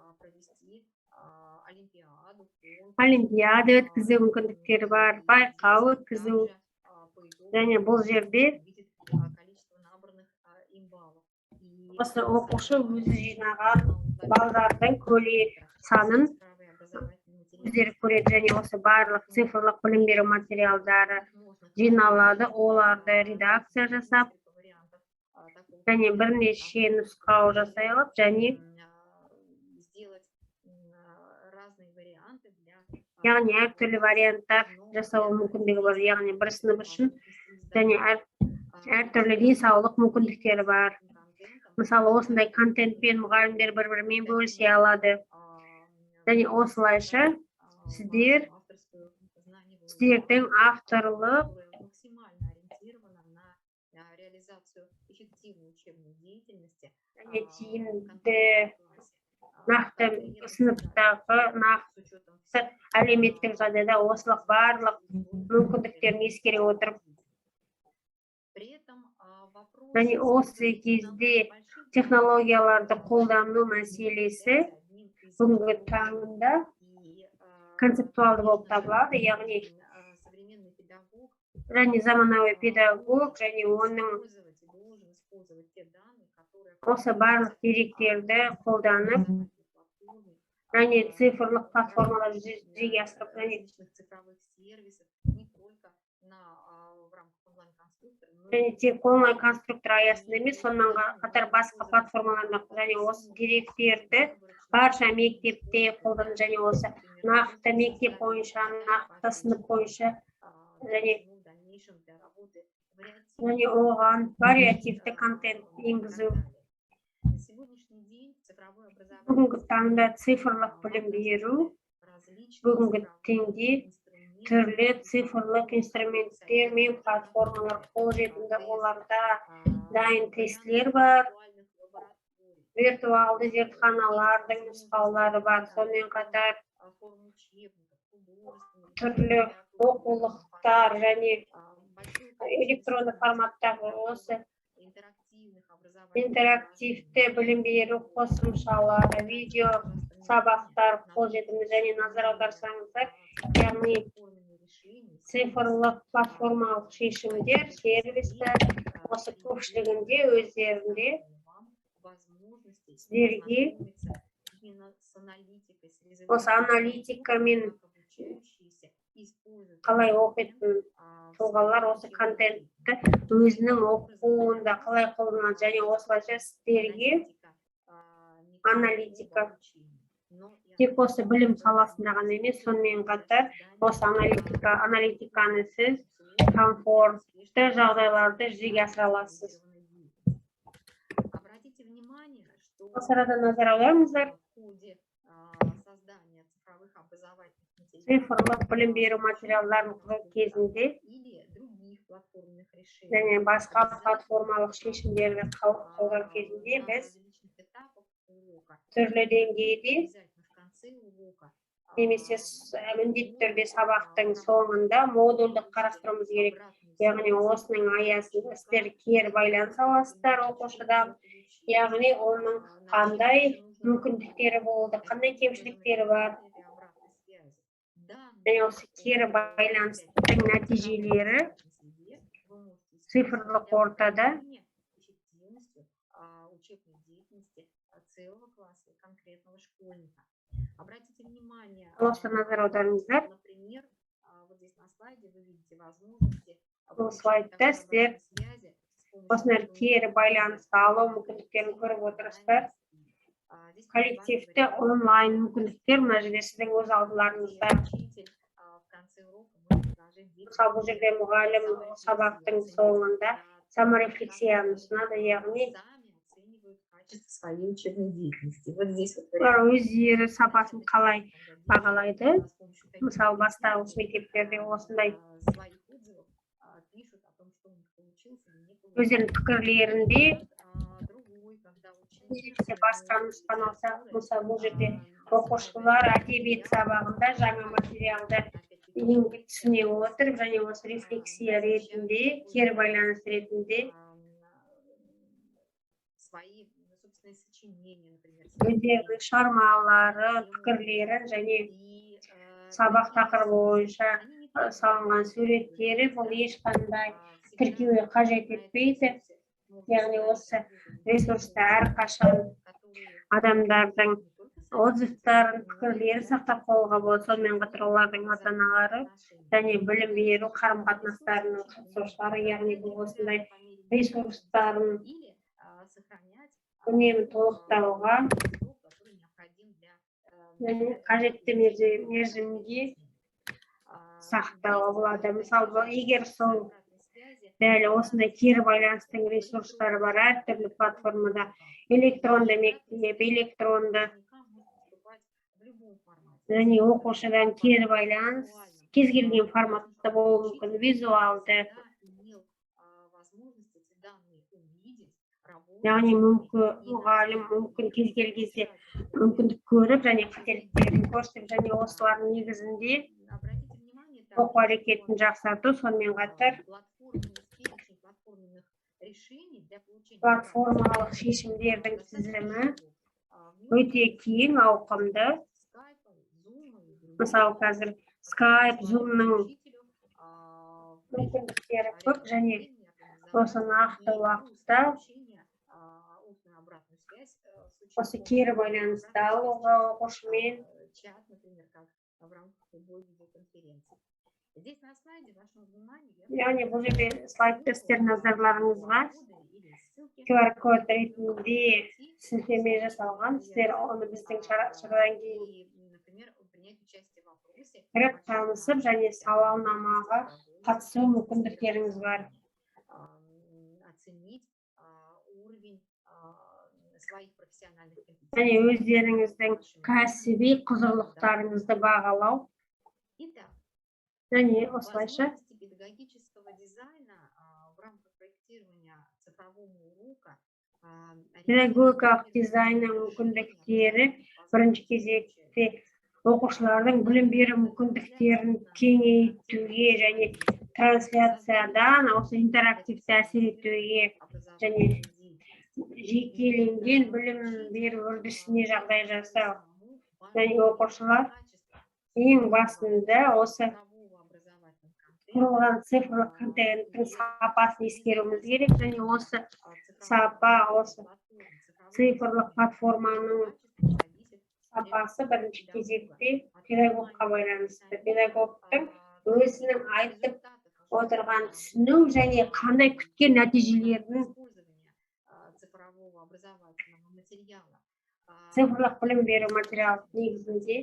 олимпиада өткізу мүмкіндіктері бар, байқау өткізу, және бұл жерде осы оқушы өзі жинаған балдардың санын өздері көреді, және осы барлық цифрлық білім беру материалдары жиналады, оларды редакция жасап, және бірнеше нұсқау жасай алып, және яғни әртүрлі варианттар жасау мүмкіндігі бар, яғни бір сынып үшін, және әртүрлі денсаулық мүмкіндіктері бар. Мысалы, осындай контентпен мұғалімдер бір-бірімен бөлісе алады. Және осылайша сіздердің авторлық және тиімді нақты сыныптағы нақты әлеуметтік жағдайда осылық барлық мүмкіндіктерін ескере отырып, және осы кезде технологияларды қолдану мәселесі бүгінгі таңда концептуалды болып табылады, яғни және заманауи педагог, және оның осы барлық деректерді қолданып, және цифрлық платформалар жүзеге асырып, және тек онлайн конструктор аясында емес, сонымен қатар басқа платформаларда, және осы деректерді барша мектепте қолдану, және осы нақты мектеп бойынша, нақты сынып бойынша, және оған вариативті контент енгізу. Бүгінгі таңда цифрлық білім беру, бүгінгі таңда түрлі цифрлық инструменттер мен платформалар қолжетімді, оларда дайын тестілер бар, виртуалды зертханалардың нұсқаулары бар, сонымен қатар түрлі оқулықтар және электронды форматтағы осы интерактивті білім беру қосымшалары, видео сабақтар қолжетімді, және назар аударсаңыздар, яғни цифрлық платформалық шешімдер, сервистер осы көпшілігінде өздерінде сіздерге осы аналитикамен қалай оқитын тұлғалар осы контентті өзінің оқуында қалай қолданады, және осылайша сіздерге аналитика Тек осы білім саласында ғана емес, сонымен қатар осы аналитиканы сіз комфортты жағдайларды жүзеге асыра аласыз. Осы арада назар аударыңыздар. Цифрлық білім беру материалдарын құру кезінде және басқа платформалық шешімдерді қабылдау кезінде біз түрлі деңгейде немесе міндетті түрде сабақтың соңында модульдік қарастыруымыз керек. Яғни осының аясында сіздер кері байланыс аласыздар оқушыдан. Яғни оның қандай мүмкіндіктері болды, қандай кемшіліктері бар. Және осы кері байланыстың нәтижелері цифрлық ортада осы назар аударыңыздар. Бұл слайдта сіздер осындай кері байланысты алу мүмкіндіктерін көріп отырсыздар. Коллективті онлайн мүмкіндіктер мына жерде сіздің өз алдыларыңызда. Мысалы, бұл жерде мұғалім сабақтың соңында саморефлексияны ұсынады, яғни олар өздері сапасын қалай бағалайды. Мысалы, бастауыш мектептерде осындай өздерінің пікірлерінде басқа нұсқаны алса, бұл жерде оқушылар әдебиет сабағында жаңа материалды түсіне отырып, және осы рефлексия ретінде, кері байланыс ретінде өздерінің шығармаларын, пікірлерін және сабақ тақырыбы бойынша салынған суреттері бұл ешқандай тіркеуге қажет етпейді. Яғни осы ресурста әрқашан адамдардың отзывтарын, пікірлерін сақтап қалуға болады. Сонымен қатар олардың ата-аналары және білім беру қарым-қатынастарының қатысушылары, яғни бұл осындай ресурстарын үнемі толықтауға және қажетті мерзімге сақтауға болады. Мысалы, егер сол дәл осындай кері байланыстың ресурстары бар әртүрлі платформада, электронды мектеп, электронды және оқушыдан кері байланыс кез келген форматта болуы мүмкін, визуалды. Яғни мұғалім мүмкін кез келген кезде мүмкіндік көріп және қателіктерін көрсетіп, және осылардың негізінде оқу әрекетін жақсарту, сонымен қатар платформалық шешімдердің тізімі өте кең ауқымды. Мысалы, қазір Skype, Zoom-ның мүмкіндіктері көп, және осы нақты уақытта осы кері байланысты алуға оқушымен яғни бұл жерде слайдты сіздер назарларыңызға QR-код ретінде сілтеме жасалған. Сіздер оны біздің шарадан кейін кіріп танысып және сауалнамаға қатысу мүмкіндіктеріңіз бар. Және өздеріңіздің кәсіби құзырлықтарыңызды бағалау. Және осылайша педагогикалық дизайнның мүмкіндіктері бірінші кезекте оқушылардың білім беру мүмкіндіктерін кеңейтуге және трансляциядан осы интерактивті әсер етуге және жекеленген білім беру үрдісіне жағдай жасау. Және оқушылар ең басында осы құрылған цифрлық контенттің сапасын ескеруіміз керек, және осы сапа, осы цифрлық платформаның сапасы бірінші кезекте педагогқа байланысты. Педагогтың өзінің айтып отырған түсіну және қандай күткен нәтижелердің цифрлық білім беру материал негізінде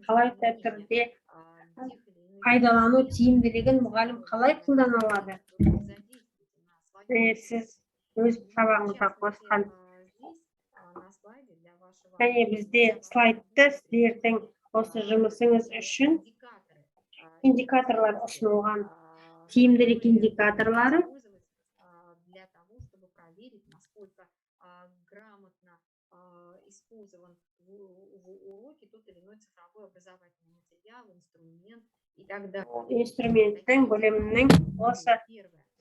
қалай түрде пайдалану тиімділігін мұғалім қалай қолдана алады? Сіз өз сабағыңызға қосқан және бізде слайдты сіздердің осы жұмысыңыз үшін индикаторлар ұсынылған. Тиімділік индикаторлары для того, чтобы проверить, насколько грамотно использован в уроке тот или иной цифровой образовательный материал, инструмент и так далее. Инструменттің, білімнің осы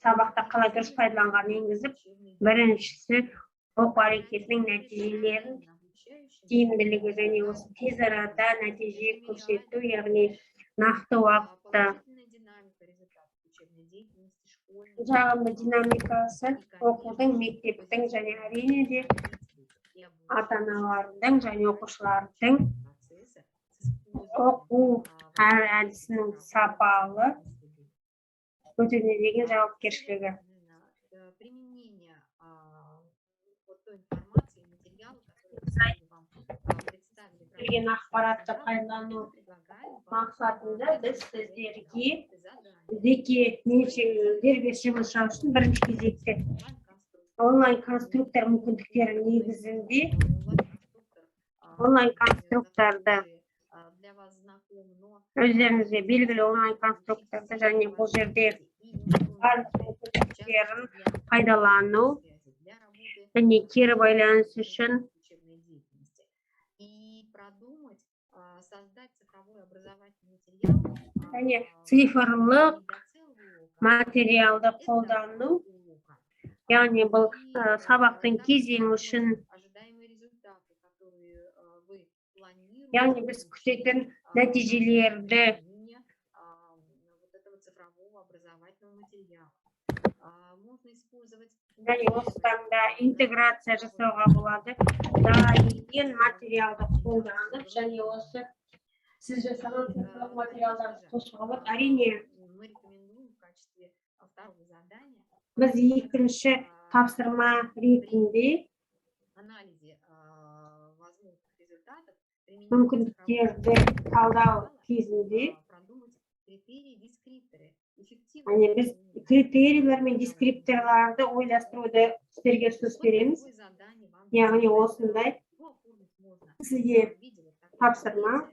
сабақта қалай дұрыс пайдаланғанын енгізіп, біріншісі оқу әрекетінің нәтижелерін, тиімділігі және осы тез арада нәтиже көрсету, яғни нақты уақытта жағымды динамикасы оқудың, мектептің және әрине де ата-аналардың және оқушылардың оқу әдісінің сапалы өтуіне деген жауапкершілігі. Берген ақпаратты пайдалану мақсатында біз сіздерге жеке меншік дербес жұмыс жасау үшін бірінші кезекте онлайн конструктор мүмкіндіктері негізінде онлайн конструкторды өздеріңізге белгілі онлайн конструкторды және бұл жерде барлық мүмкіндіктерін пайдалану және кері байланыс үшін және цифрлық материалды қолдану, яғни бұл сабақтың кезеңі үшін, яғни біз күтетін нәтижелерді және осыдан да интеграция жасауға болады. Дайын материалды қолданып және осы сіз жасаған цифрлық материалдарды қосуға болады. Әрине, біз екінші тапсырма ретінде мүмкіндіктерді талдау кезінде біз критерийлер мен дескрипторларды ойластыруды сіздерге ұсыныс береміз. Яғни осындай сізге тапсырма,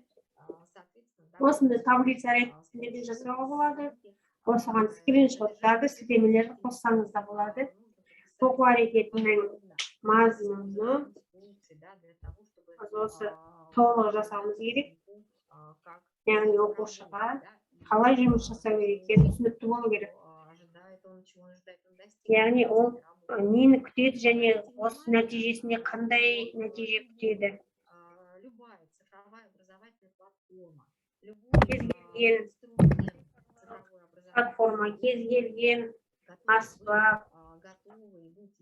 осындай таблица ретінде жасауға болады. Осыған скриншоттарды, сілтемелерді қоссаңыз да болады. Оқу әрекетінің мазмұны осы толық жасауымыз керек. Яғни оқушыға қалай жұмыс жасау керек екені түсінікті болу керек. Яғни ол нені күтеді және осы нәтижесінде қандай нәтиже күтеді. Кез келген платформа, кез келген аспап,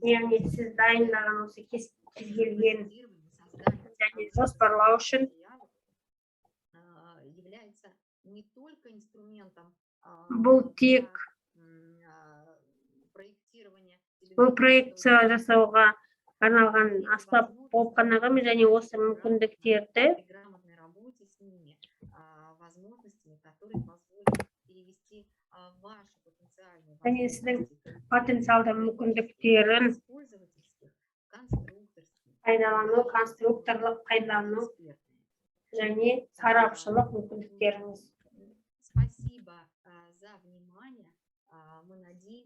яғни сіз дайындаған осы кез келген және жоспарлау үшін бұл тек бұл проекция жасауға арналған аспап болып қана қоймай, және осы мүмкіндіктерді және сіздің потенциалды мүмкіндіктерін пайдалану, конструкторлық пайдалану және сарапшылық мүмкіндіктеріңіз.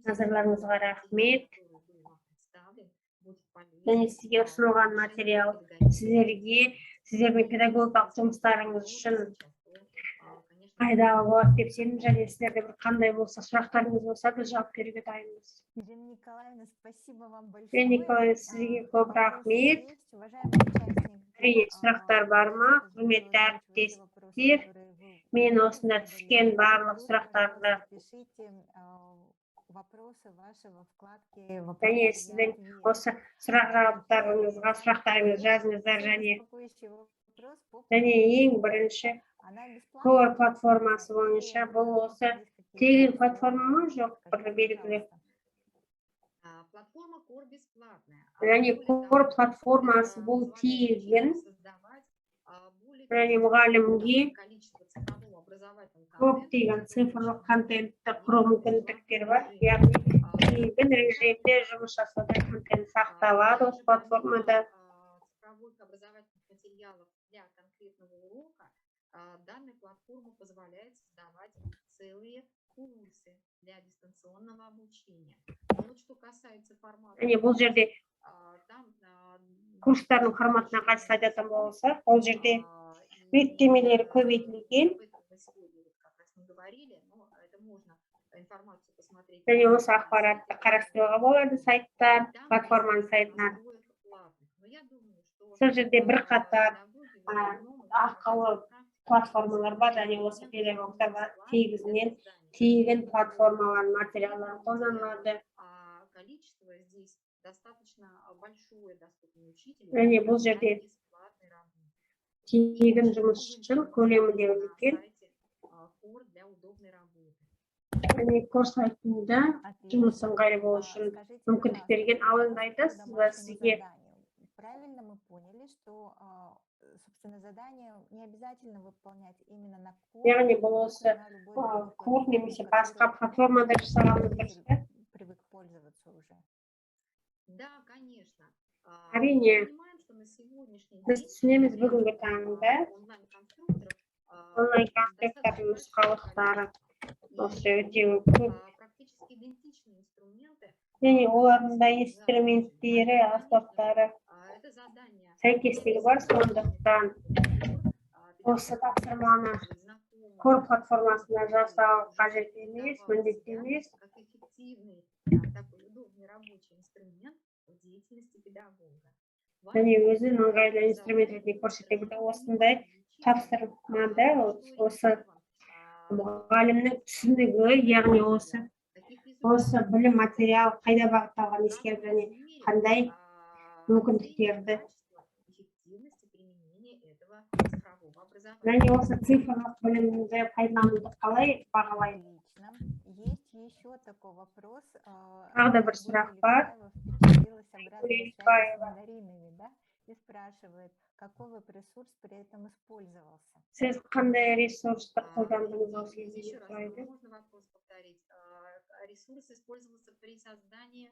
Назарларыңызға рахмет. Және сізге ұсынылған материал сіздердің педагогикалық жұмыстарыңыз үшін пайдалы болады деп сенемін, және сіздерде бір қандай болса сұрақтарыңыз болса, біз жауап беруге дайынбыз. Ирина Николаевна, сізге көп рахмет. Сұрақтар бар ма? Құрметті әріптестер, мен осында түскен барлық сұрақтарды және сіздің осы сұрақтарыңыз жазыңыздар, және ең бірінші Core платформасы бойынша бұл осы тегін платформа ма, жоқ бір белгілі? Платформа Core бесплатная. Және Core платформасы бұл тегін, және мұғалімге көптеген цифрлық контентті құру мүмкіндіктері бар. Яғни тегін режимде жұмыс жасауда контент сақталады осы платформада. Цифровых образовательных материалов для конкретного урока данная платформа позволяет создавать целые курсы для дистанционного обучения. Но вот что касается формата, Және бұл жерде курстардың форматына қатысты айтатын болсақ, ол жерде мектемелері көбейтілген. Және осы ақпаратты қарастыруға болады сайттан, платформаның сайтынан. Сол жерде бірқатар ақылы платформалар бар, және осы педагогтарға тегізінен тегін платформалар материалдар қолданылады. Және бұл жерде тегін жұмыс үшін көлемінде үлкен. Және Core сайтында жұмыс ыңғайлы болу үшін мүмкіндік берген. Ал енді айтасыз ба сізге? Правильно мы поняли, что, собственно, задание не обязательно выполнять именно на Core. Яғни бұл осы Core немесе басқа платформада жасағанымыз дұрыс па? Привык пользоваться уже. Да, конечно. Әрине, біз түсінеміз бүгінгі таңда онлайн конструктордың нұсқалықтары осы өте көп. Және олардың да инструменттері, аспаптары сәйкестігі бар, сондықтан осы тапсырманы Core платформасында жасау қажет емес, міндетті емес. Және өзін ыңғайлы инструмент ретінде көрсете білді. Осындай тапсырмада осы мұғалімнің түсінігі, яғни осы білім материал қайда бағытталған ескеріп, және қандай мүмкіндіктерді. Және осы цифрлық білімді пайдалануды қалай бағалайды? Есть еще такой вопрос. Тағы бір сұрақ бар. И спрашивает, какой веб ресурс при этом использовался. Сіз қандай ресурсты қолдандыңыз осы кезде деп сұрайды? Ресурс использовался при создании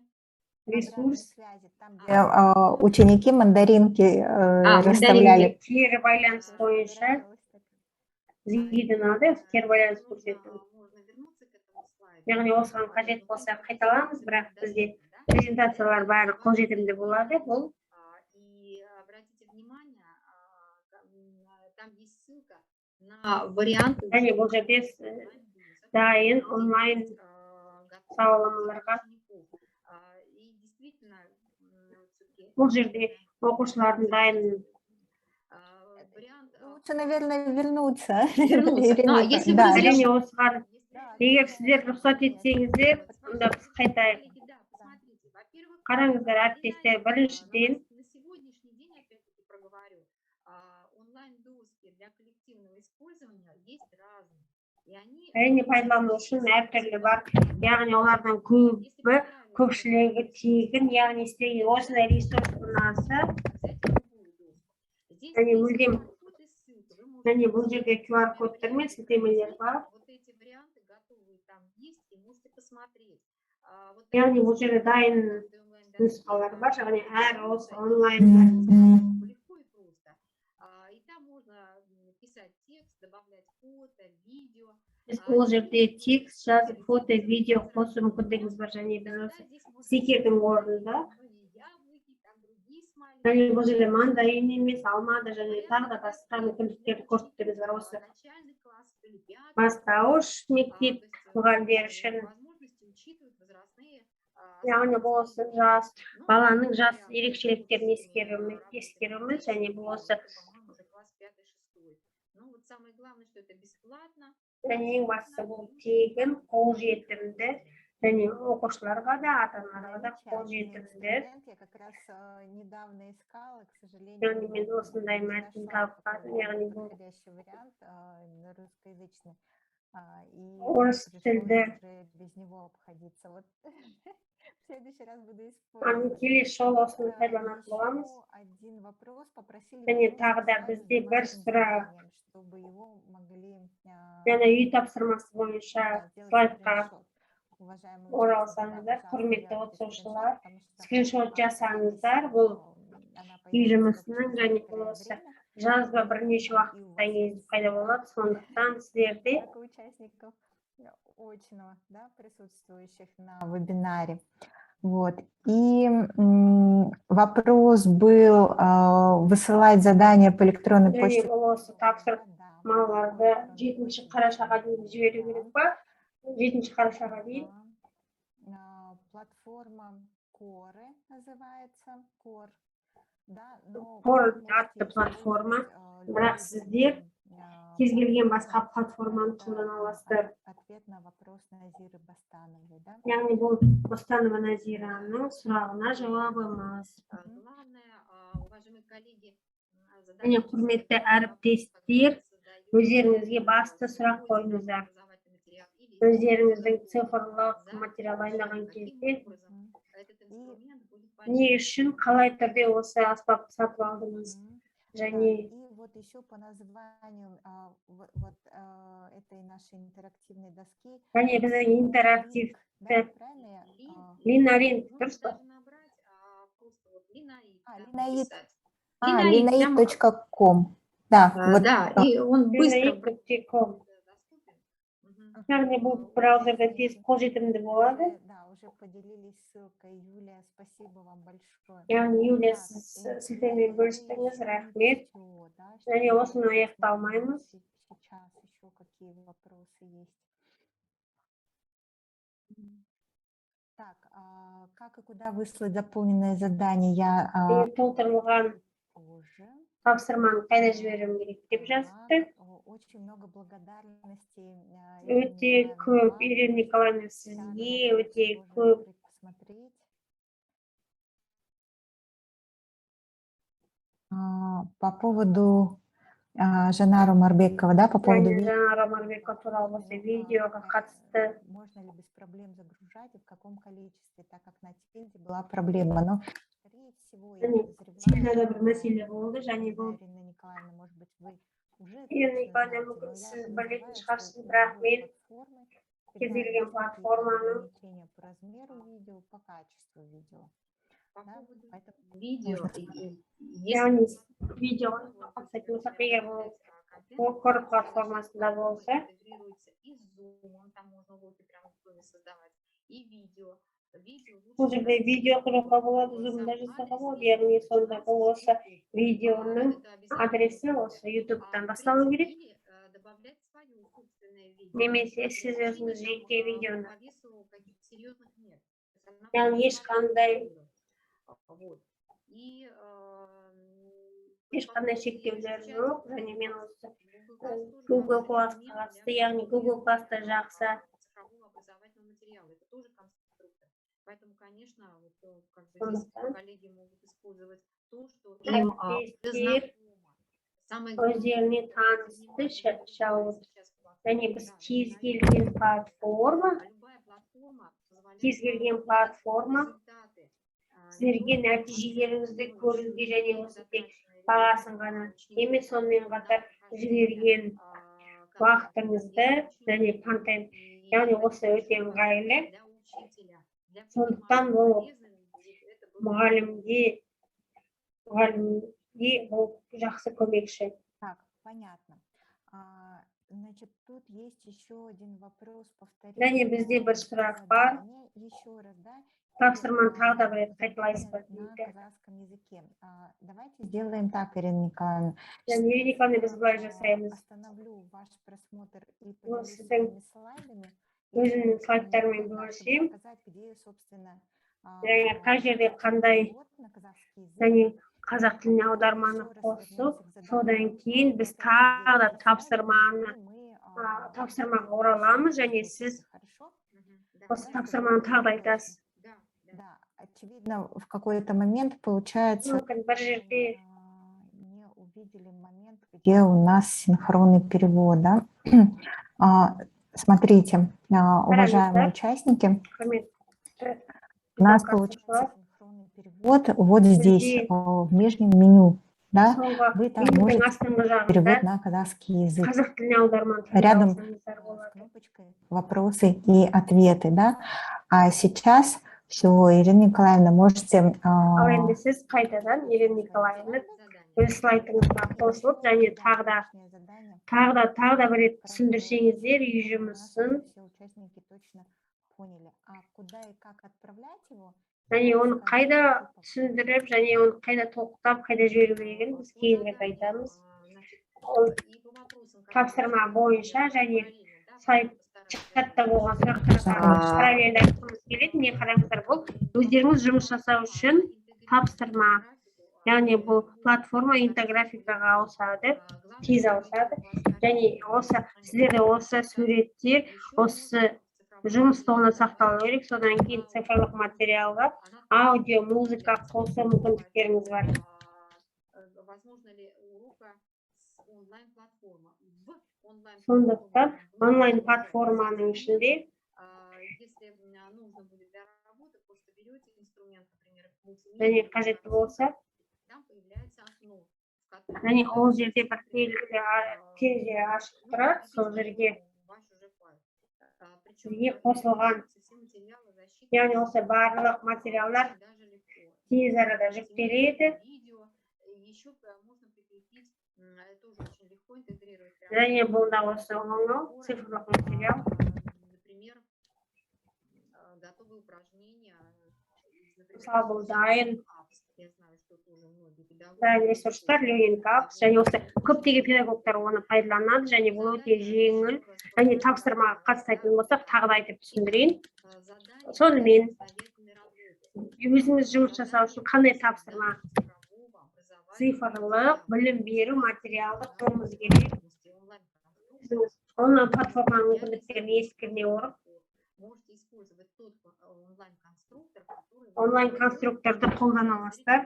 Ресурс. Ученики мандаринки расставляли. Кері байланыс бойынша бізге мынандай кері байланыс көрсетті. Яғни осыған қажет болса қайталамыз, бірақ бізде презентациялар бәрі қолжетімді болады. Бұл және бұл жерде дайын онлайн сауалнамаларға. Бұл жерде оқушылардың дайын. Лучше, наверное, вернуться. Әрине осыған егер сіздер рұқсат етсеңіздер, онда біз қайтайық. Қараңыздар, әріптестер, біріншіден әрине пайдалану үшін әртүрлі бар. Яғни олардың көпшілігі тегін, яғни сіздерге осындай ресурс ұнаса, және мүлдем, және бұл жерде QR кодтар мен сілтемелер бар. Яғни бұл жерде дайын нұсқалар бар, яғни әр осы онлайн. Ол жерде текст жазып, фото, видео қосу мүмкіндігіңіз бар, және біз осы стикердің орнында. Және бұл жерде мандарин емес, алмады, және тағы да басқа мүмкіндіктерді көрсетеміз бар. Осы бастауыш мектеп мұғалімдер үшін. Яғни бұл осы баланың жас ерекшеліктерін ескеруіміз, және бұл осы және ең бастысы бұл тегін, қолжетімді, және оқушыларға да, ата-аналарға да қолжетімді. Яғни мен осындай мәтін тапқанмын, яғни бұл орыс тілді В следующий раз буду Аны использовать. келесі жолы осыны пайдаланатын боламыз. Еще один вопрос. Попросили Және вернуть тағы да слайд с бізде бір домашним сұрақ, заданием, чтобы его могли және үй тапсырмасы бойынша сделать слайдқа скриншот. Уважаемые оралсаңыздар, участники, да, құрметті пожалуйста, оқытушылар, делайте скриншот скриншот, жасаңыздар. Бұл үй жұмысының және бұл осы жазба бірнеше уақыттан кейін пайда болады. Сондықтан сіздерде как у участников очного, да, присутствующих на вебинаре. Вот. И вопрос был высылать задания по электронной және почте. бұл осы тапсырмаларды 7 қарашаға дейін жіберу керек па? 7 қарашаға дейін. Платформа Core называется. Core. Да, но Core атты платформа. Бірақ сіздер кез келген басқа платформаны қолдана аласыздар. Ответ на вопрос Назиры Бастановой, да? Яғни бұл Бостанова Назираның сұрағына жауабымыз. Және құрметті әріптестер, өздеріңізге басты сұрақ қойыңыздар. Өздеріңіздің цифрлық материал дайындаған кезде не үшін, қалай түрде осы аспапты сатып алдыңыз? Және И вот еще по названию этой нашей интерактивной доски. және біздің интерактивті Да, правильно? линаринг, дұрыс па? Linaid.com. Да, вот. Да, и он быстро Linaid.com. Яғни бұл браузерде тез қолжетімді болады. Да, уже поделились ссылкой. Юлия, спасибо вам большое. Яғни Юлия, сіз сілтемен бөлістіңіз, рахмет. Және осыны аяқталмаймыз. Сейчас еще какие вопросы есть. Так, как и куда выслать заполненное задание, я Толтырылған позже. тапсырманы қайда жіберем керек деп жазыпты. Очень много благодарностей. Өте көп, Ирина Николаевна, сізге өте көп. Посмотреть. По поводу Жанара Марбекова, да, по поводу Жанара Марбекова туралы осы видеоға қатысты. Можно ли без проблем загружать и в каком количестве, так как на тильде была проблема, но скорее всего я Тильдада бір мәселе болды, және бұл Ирина Николаевна, может быть, вы уже Ирина Николаевна, мүмкін сіз білетін шығарсыз, бірақ мен кез келген платформаның по размеру видео, по качеству видео. по поводу видео. Яғни видеоны мақсат болсақ, егер бұл Core платформасында болса, бұл жерде видео құруға болады, Zoom-да жасауға болады. Яғни сонда бұл осы видеоның адресі осы YouTube-тан басталу керек. Немесе сіз өзіңіз жеке видеоны. Яғни ешқандай шектеулер жоқ, және мен осы Google Class-қа қатысты, яғни Google Class-та жақсы. Поэтому, конечно, вот, как бы здесь коллеги могут использовать то, что им знакомо. Өздеріне танысты шауыт. Және біз кез келген платформа сіздерге нәтижелеріңізді көруге және осы тек бағасын ғана емес, сонымен қатар жіберген уақытыңызды және контент, яғни осы өте ыңғайлы. Сондықтан бұл мұғалімге бұл жақсы көмекші. Так, понятно. Значит, тут есть еще один вопрос, повторить. Және бізде бір сұрақ бар. Еще раз, да? Тапсырманы тағы да бір рет қайталайсыз ба На дейді. казахском языке. Давайте сделаем так, Ирина Николаевна. Және Ирина Николаевна, біз былай жасаймыз. Остановлю ваш просмотр и Ну, поделюсь сіздің своими слайдами. өзімнің слайдтарыммен бөлісемін. Показать, где, собственно, Және қай жерде қандай на казахский язык. және қазақ тіліне аударманы қосып, содан кейін біз тағы да тапсырмаға ораламыз, және сіз осы тапсырманы тағы да айтасыз. Да, очевидно, в какой-то момент получается, Мүмкін бір жерде не увидели момент, где у нас синхронный перевод, да? Смотрите, уважаемые участники, У нас получается синхронный перевод вот здесь, в нижнем меню. Да? Вы там можете перевод на казахский язык. Рядом с кнопочкой вопросы и ответы. Да? А сейчас все, Ирина Николаевна, можете... Ал енді сіз қайтадан Ирина Николаевна өз слайдыңызға қосылып, және тағы да бір рет түсіндірсеңіздер үй жұмысын, және оны қайда түсіндіріп, және оны қайда тоқтап, қайда жіберу керегін біз кейінірек айтамыз. Ол тапсырма бойынша және чатта болған сұрақтарға параллельді айтқымыз келеді. Не қараңыздар, бұл өздеріңіз жұмыс жасау үшін тапсырма. Яғни бұл платформа интографикаға ауысады, тез ауысады. Және осы сіздерде осы суреттер, осы жұмыс столына сақталу керек. Содан кейін цифрлық материалға аудио, музыка қосу мүмкіндіктеріңіз бар. Сондықтан онлайн платформаның ішінде және қажетті болса, және ол жерде бір терезе ашық тұрады, сол жерге сізге қосылған, яғни осы барлық материалдар тез арада жүктеледі. Және бұл да осы оңау цифрлық материал. Мысалы бұл дайын ресурстар, Learning Apps, және осы көптеген педагогтар оны пайдаланады, және бұл өте жеңіл. Және тапсырмаға қатыстайтын болсақ, тағы да айтып түсіндірейін. Сонымен өзіңіз жұмыс жасау үшін қандай тапсырма? Цифрлық білім беру материалды құруымыз керек. Онлайн платформаның мүмкіндіктерін ескермей отырып, онлайн конструкторды қолдана аласыздар.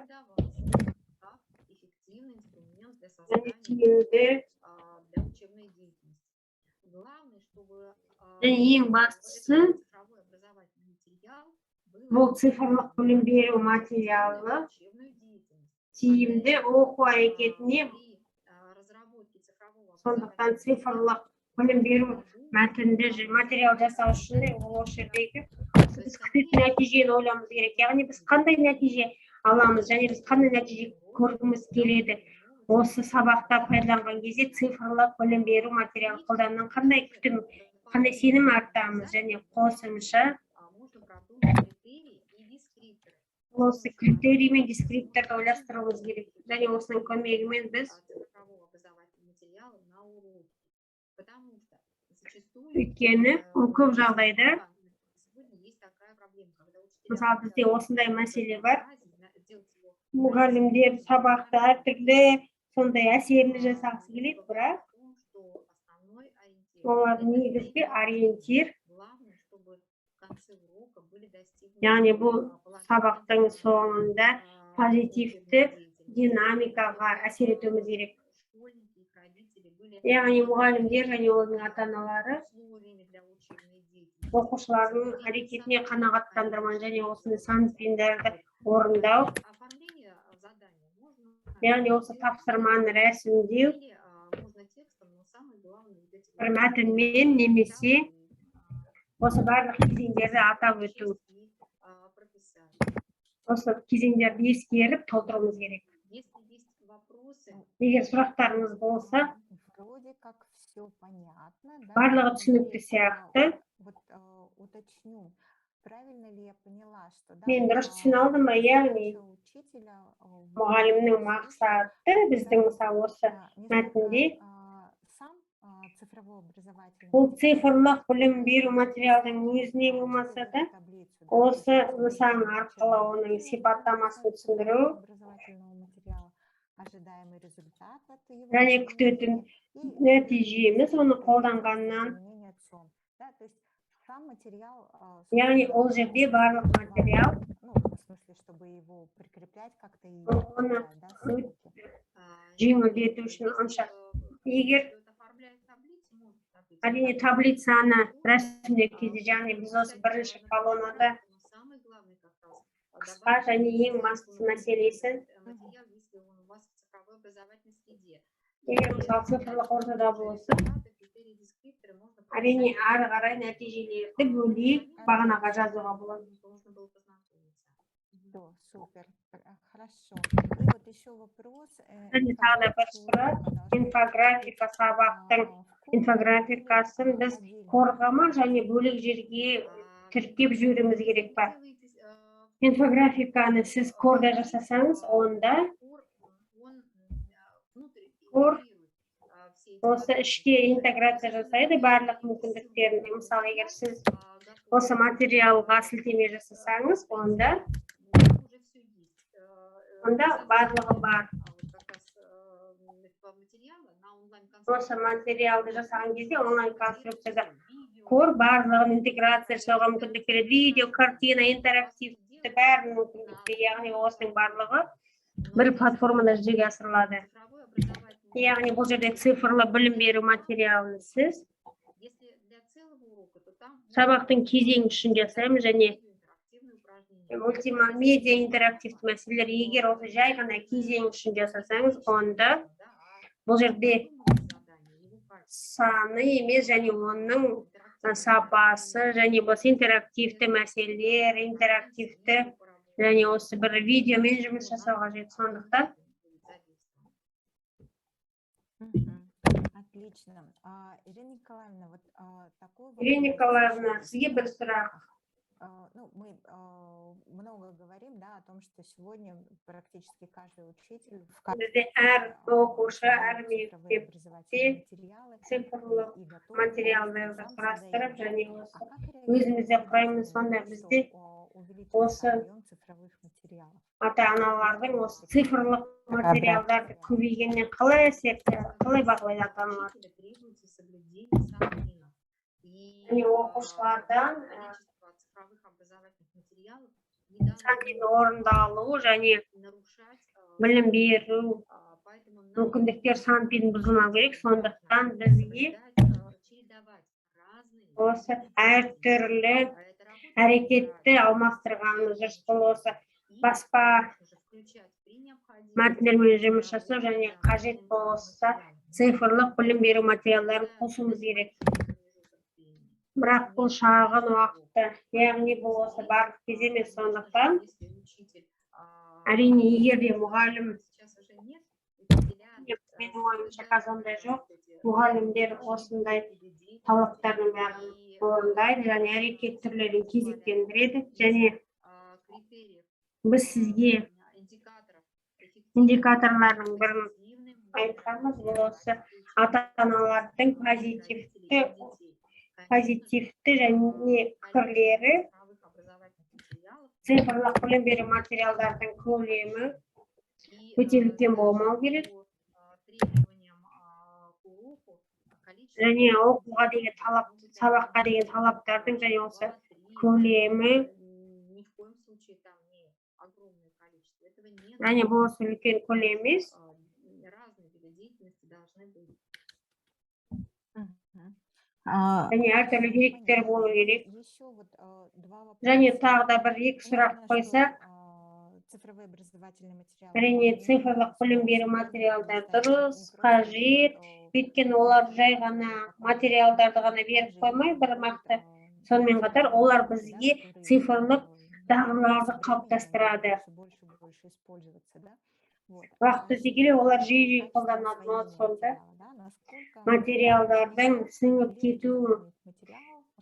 Және ең бастысы, бұл цифрлық білім беру материалы тиімді оқу әрекетіне, сондықтан цифрлық білім беру мәтінді материал жасау үшін осы жердегі біз күтетін нәтижені ойлауымыз керек. Яғни біз қандай нәтиже аламыз, және біз қандай нәтиже көргіміз келеді. Осы сабақта пайдаланған кезде цифрлық білім беру материалы қолданудан қандай күтім, қандай сенім артамыз, және қосымша осы критерий мен дескрипторды ойластыруымыз керек. Және осының көмегімен біз өйткені көп жағдайда мысалы бізде осындай мәселе бар. Мұғалімдер сабақта әртүрлі сондай әсерлі жасағысы келеді, бірақ олардың негізгі ориентир, яғни бұл сабақтың соңында позитивті динамикаға әсер етуіміз керек. Яғни мұғалімдер және олардың ата-аналары оқушылардың әрекетіне қанағаттандырмай және осындай сан-тиындарды орындау, яғни осы тапсырманы рәсімдеу бір мәтінмен немесе осы барлық кезеңдерді атап өту. Осы кезеңдерді ескеріп толтыруымыз керек. Егер сұрақтарыңыз болса, барлығы түсінікті сияқты. Мен дұрыс түсіне алдым ба? Яғни мұғалімнің мақсаты біздің мысалы осы мәтінде бұл цифрлық білім беру материалдың өзіне болмаса да осы нысан арқылы оның сипаттамасын түсіндіру және күтетін нәтижеміз оны қолданғаннан, яғни ол жерде барлық материал оны жеңілдету үшін онша. Егер әрине таблицаны рәсімдеу кезде, яғни біз осы бірінші колоннада қысқа және ең басты мәселесі, егер мысалы цифрлық ортада болса, әрине ары қарай нәтижелерді бөлек бағанаға жазуға болады. Да, супер, хорошо. И вот еще вопрос. Және тағы да бір сұрақ, инфографика сабақтың инфографикасын біз қорғама және бөлек жерге тіркеп жіберуіміз керек па? Инфографиканы сіз корда жасасаңыз, онда кор осы ішке интеграция жасайды барлық мүмкіндіктерін. Мысалы, егер сіз осы материалға сілтеме жасасаңыз, онда барлығы бар. Осы материалды жасаған кезде онлайн конструкцияда кор барлығын интеграция жасауға мүмкіндік береді. Видео, картина, интерактивті бәрінің мүмкіндікті, яғни осының барлығы бір платформада жүзеге асырылады. Яғни бұл жерде цифрлы білім беру материалын сіз сабақтың кезең үшін жасаймыз және мультимедиа интерактивті мәселелер. Егер осы жай ғана кезең үшін жасасаңыз, онда бұл жерде саны емес және оның сапасы және осы интерактивті мәселелер, интерактивті және осы бір видеомен жұмыс жасауға қажет. Сондықтан Отлично. Ирина Николаевна, вот такой вопрос. Ирина Николаевна, сізге бір сұрақ. Ну, мы много говорим, да, о том, что сегодня практически каждый учитель в Бізде әр оқушы, әр мектепте цифрлық материалдарды құрастырып және өзімізде құраймыз. Сонда бізде осы ата-аналардың осы цифрлық материалдарды көбейгеннен қалай әсерді, қалай бағалайды ата-аналар? Және оқушылардан санын орындалу және білім беру мүмкіндіктер санын бұзылмау керек. Сондықтан бізге осы әртүрлі әрекетті алмастырғанымыз дұрыс. Осы баспа мәтіндермен жұмыс жасау және қажет болса цифрлық білім беру материалдарын қосуымыз керек. Бірақ бұл шағын уақытта, яғни бұл осы барлық кез емес. Сондықтан әрине егер де мұғалім, менің ойымша қазір жоқ, мұғалімдер осындай талаптардың бәрін орындайды және әрекет түрлерін кезектендіреді және біз сізге индикаторлардың бірін айтқанбыз. Бұл осы ата-аналардың позитивті және пікірлері, цифрлық білім беру материалдардың көлемі өте үлкен болмау керек және оқуға деген сабаққа деген талаптардың және осы көлемі және бұл осы үлкен көлем емес. Және әртүрлі деректер болу керек. Және тағы да бір екі сұрақ қойсақ, әрине цифрлық білім беру материалдар дұрыс, қажет, өйткені олар жай ғана материалдарды ғана беріп қоймай, бір мақты. Сонымен қатар олар бізге цифрлық дағдыларды қалыптастырады. Уақыт өте келе олар жиі қолданылады. Сонда материалдардың сіңіп кетуі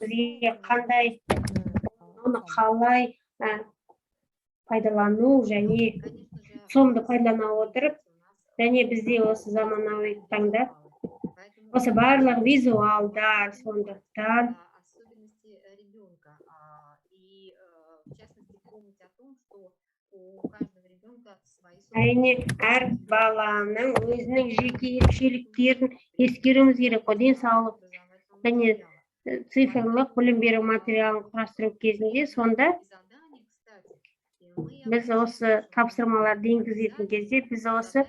бізге қандай, оны қалай пайдалану және соңды пайдалана отырып, және бізде осы заманауи таңда осы барлық визуалдар, сондықтан әрине әр баланың өзінің жеке ерекшеліктерін ескеруіміз керек. Денсаулық және цифрлық білім беру материалын құрастыру кезінде сонда біз осы тапсырмаларды енгізетін кезде біз осы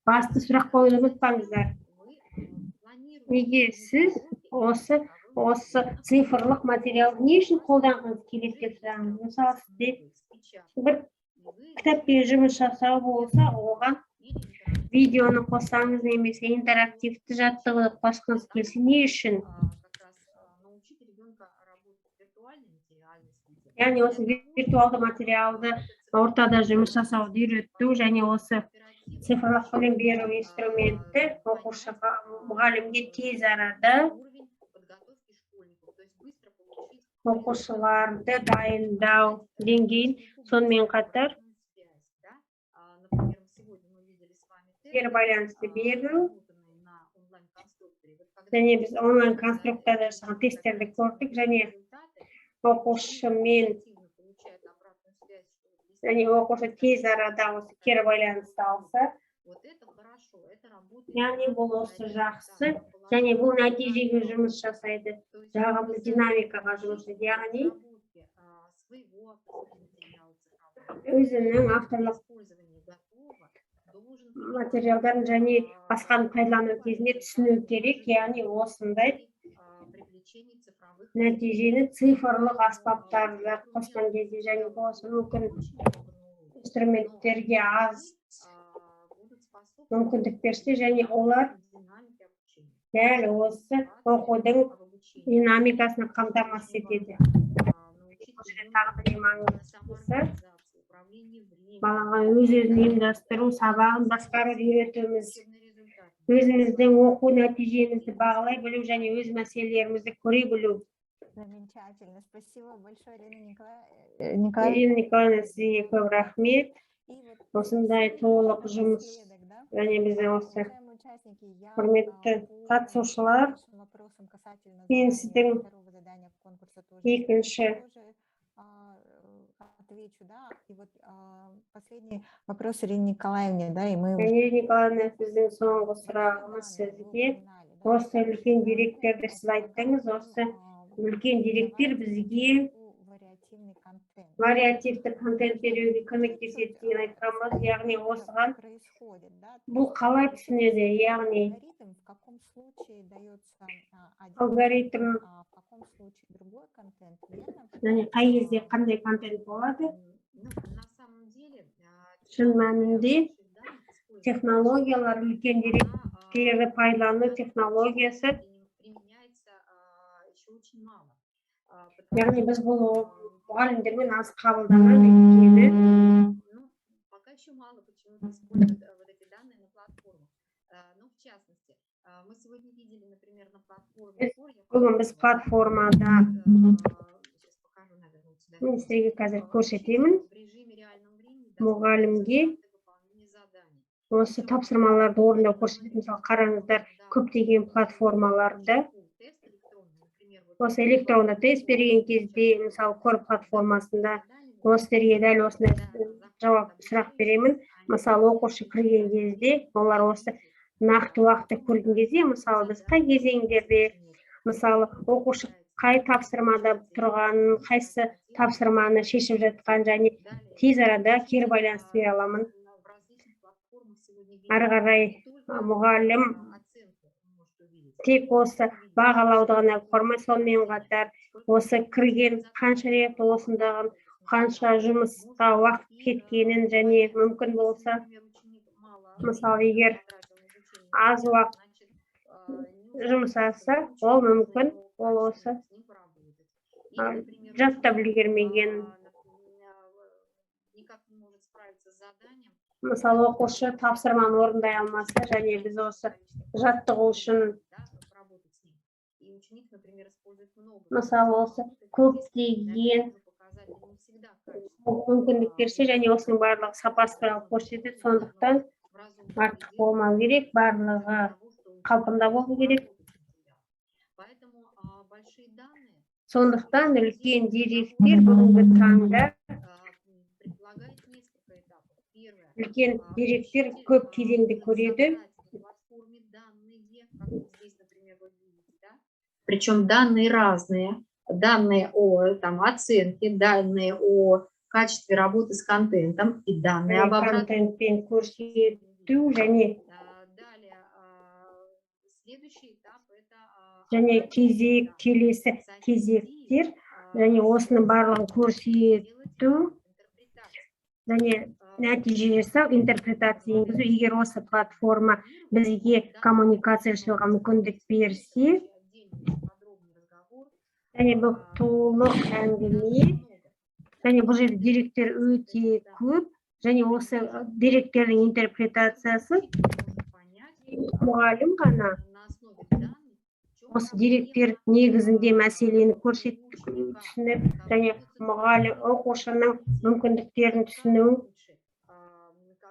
басты сұрақ қоюды ұмытпаңыздар. Неге сіз осы осы цифрлық материалды не үшін қолданғыңыз келеді деп сұраңыз. Мысалы, сізде бір кітаппен жұмыс жасау болса, оған видеоны қоссаңыз немесе интерактивті жаттығуды қосқыңыз келсе, не үшін? Яғни осы виртуалды материалды ортада жұмыс жасауды үйрету және осы цифрлық білім беру инструменті оқушыға, мұғалімге тез арада оқушыларды дайындау деңгейін, сонымен қатар кері байланысты беру, және біз онлайн конструкторда жасаған тесттерді көрдік, және оқушымен және оқушы тез арада осы кері байланысты алса, яғни бұл осы жақсы, және бұл нәтижеге жұмыс жасайды, жағымды динамикаға жұмыс жасайды, яғни өзінің авторлық материалдарын және басқаны пайдалану кезінде түсіну керек, яғни осындай нәтижені цифрлық аспаптарды қосқан кезде және осы мүмкін инструменттерге аз мүмкіндік берсе, және олар дәл осы оқудың динамикасына қамтамасыз етеді. Тағы бір маңыздысы балаға өз-өзін ұйымдастыру, сабағын басқаруды үйретуіміз, өзіміздің оқу нәтижемізді бағалай білу және өз мәселелерімізді көре білу. Замечательно. Спасибо большое, Ирина Николаевна, сізге көп рахмет. Осындай толық жұмыс, және біздің осы құрметті қатысушылар, мен сіздің екінші отвечу, да, и вот последний вопрос Ирине Николаевне, да, и мы... Ирина Николаевна, сіздің соңғы сұрағымыз сізге, осы үлкен деректерді сіз айттыңыз, осы үлкен деректер бізге вариативті контент беруге көмектеседі деген айтқанбыз, яғни осыған бұл қалай түсінеді, яғни алгоритм және қай кезде қандай контент болады. Шын мәнінде технологиялар, үлкен деректерді пайдалану технологиясы, яғни біз бұл мұғалімдермен аз қабылданған өйткені бүгін біз платформада, мен сізге қазір көрсетемін, мұғалімге осы тапсырмаларды орындау көрсететін. Мысалы, қараңыздар, көптеген платформаларда осы электронды тест берген кезде, мысалы, Кор платформасында осыларға дәл осындай жауап сұрақ беремін. Мысалы, оқушы кірген кезде, олар осы нақты уақытты көрген кезде, мысалы, біз қай кезеңдерде, мысалы, оқушы қай тапсырмада тұрғанын, қайсы тапсырманы шешіп жатқан, және тез арада кері байланыс бере аламын. Ары қарай мұғалім тек осы бағалауды ғана қормай, сонымен қатар осы кірген қанша рет осындағын, қанша жұмысқа уақыт кеткенін, және мүмкін болса, мысалы, егер аз уақыт жұмсаса, ол мүмкін, ол осы жаттап үлгермеген. Мысалы, оқушы тапсырманы орындай алмаса, және біз осы жаттығу үшін, мысалы, осы көптеген мүмкіндік берсе, және осының барлығы сапасы туралы көрсетеді. Сондықтан артық болмау керек, барлығы қалпында болу керек. Сондықтан үлкен деректер бүгінгі таңда, үлкен деректер көп кезеңді көреді. Причем данные разные, данные о оценке, данные о качестве работы с контентом и данные об обратном. Контентпен көрсету және Следующий этап это және келесі кезектер, және осының барлығын көрсету және нәтиже жасау, интерпретация енгізу. Егер осы платформа бізге коммуникация жасауға мүмкіндік берсе, және бұл толық әңгіме, және бұл жерде деректер өте көп, және осы деректердің интерпретациясы мұғалім ғана осы деректер негізінде мәселені түсініп, және мұғалім оқушының мүмкіндіктерін түсіну,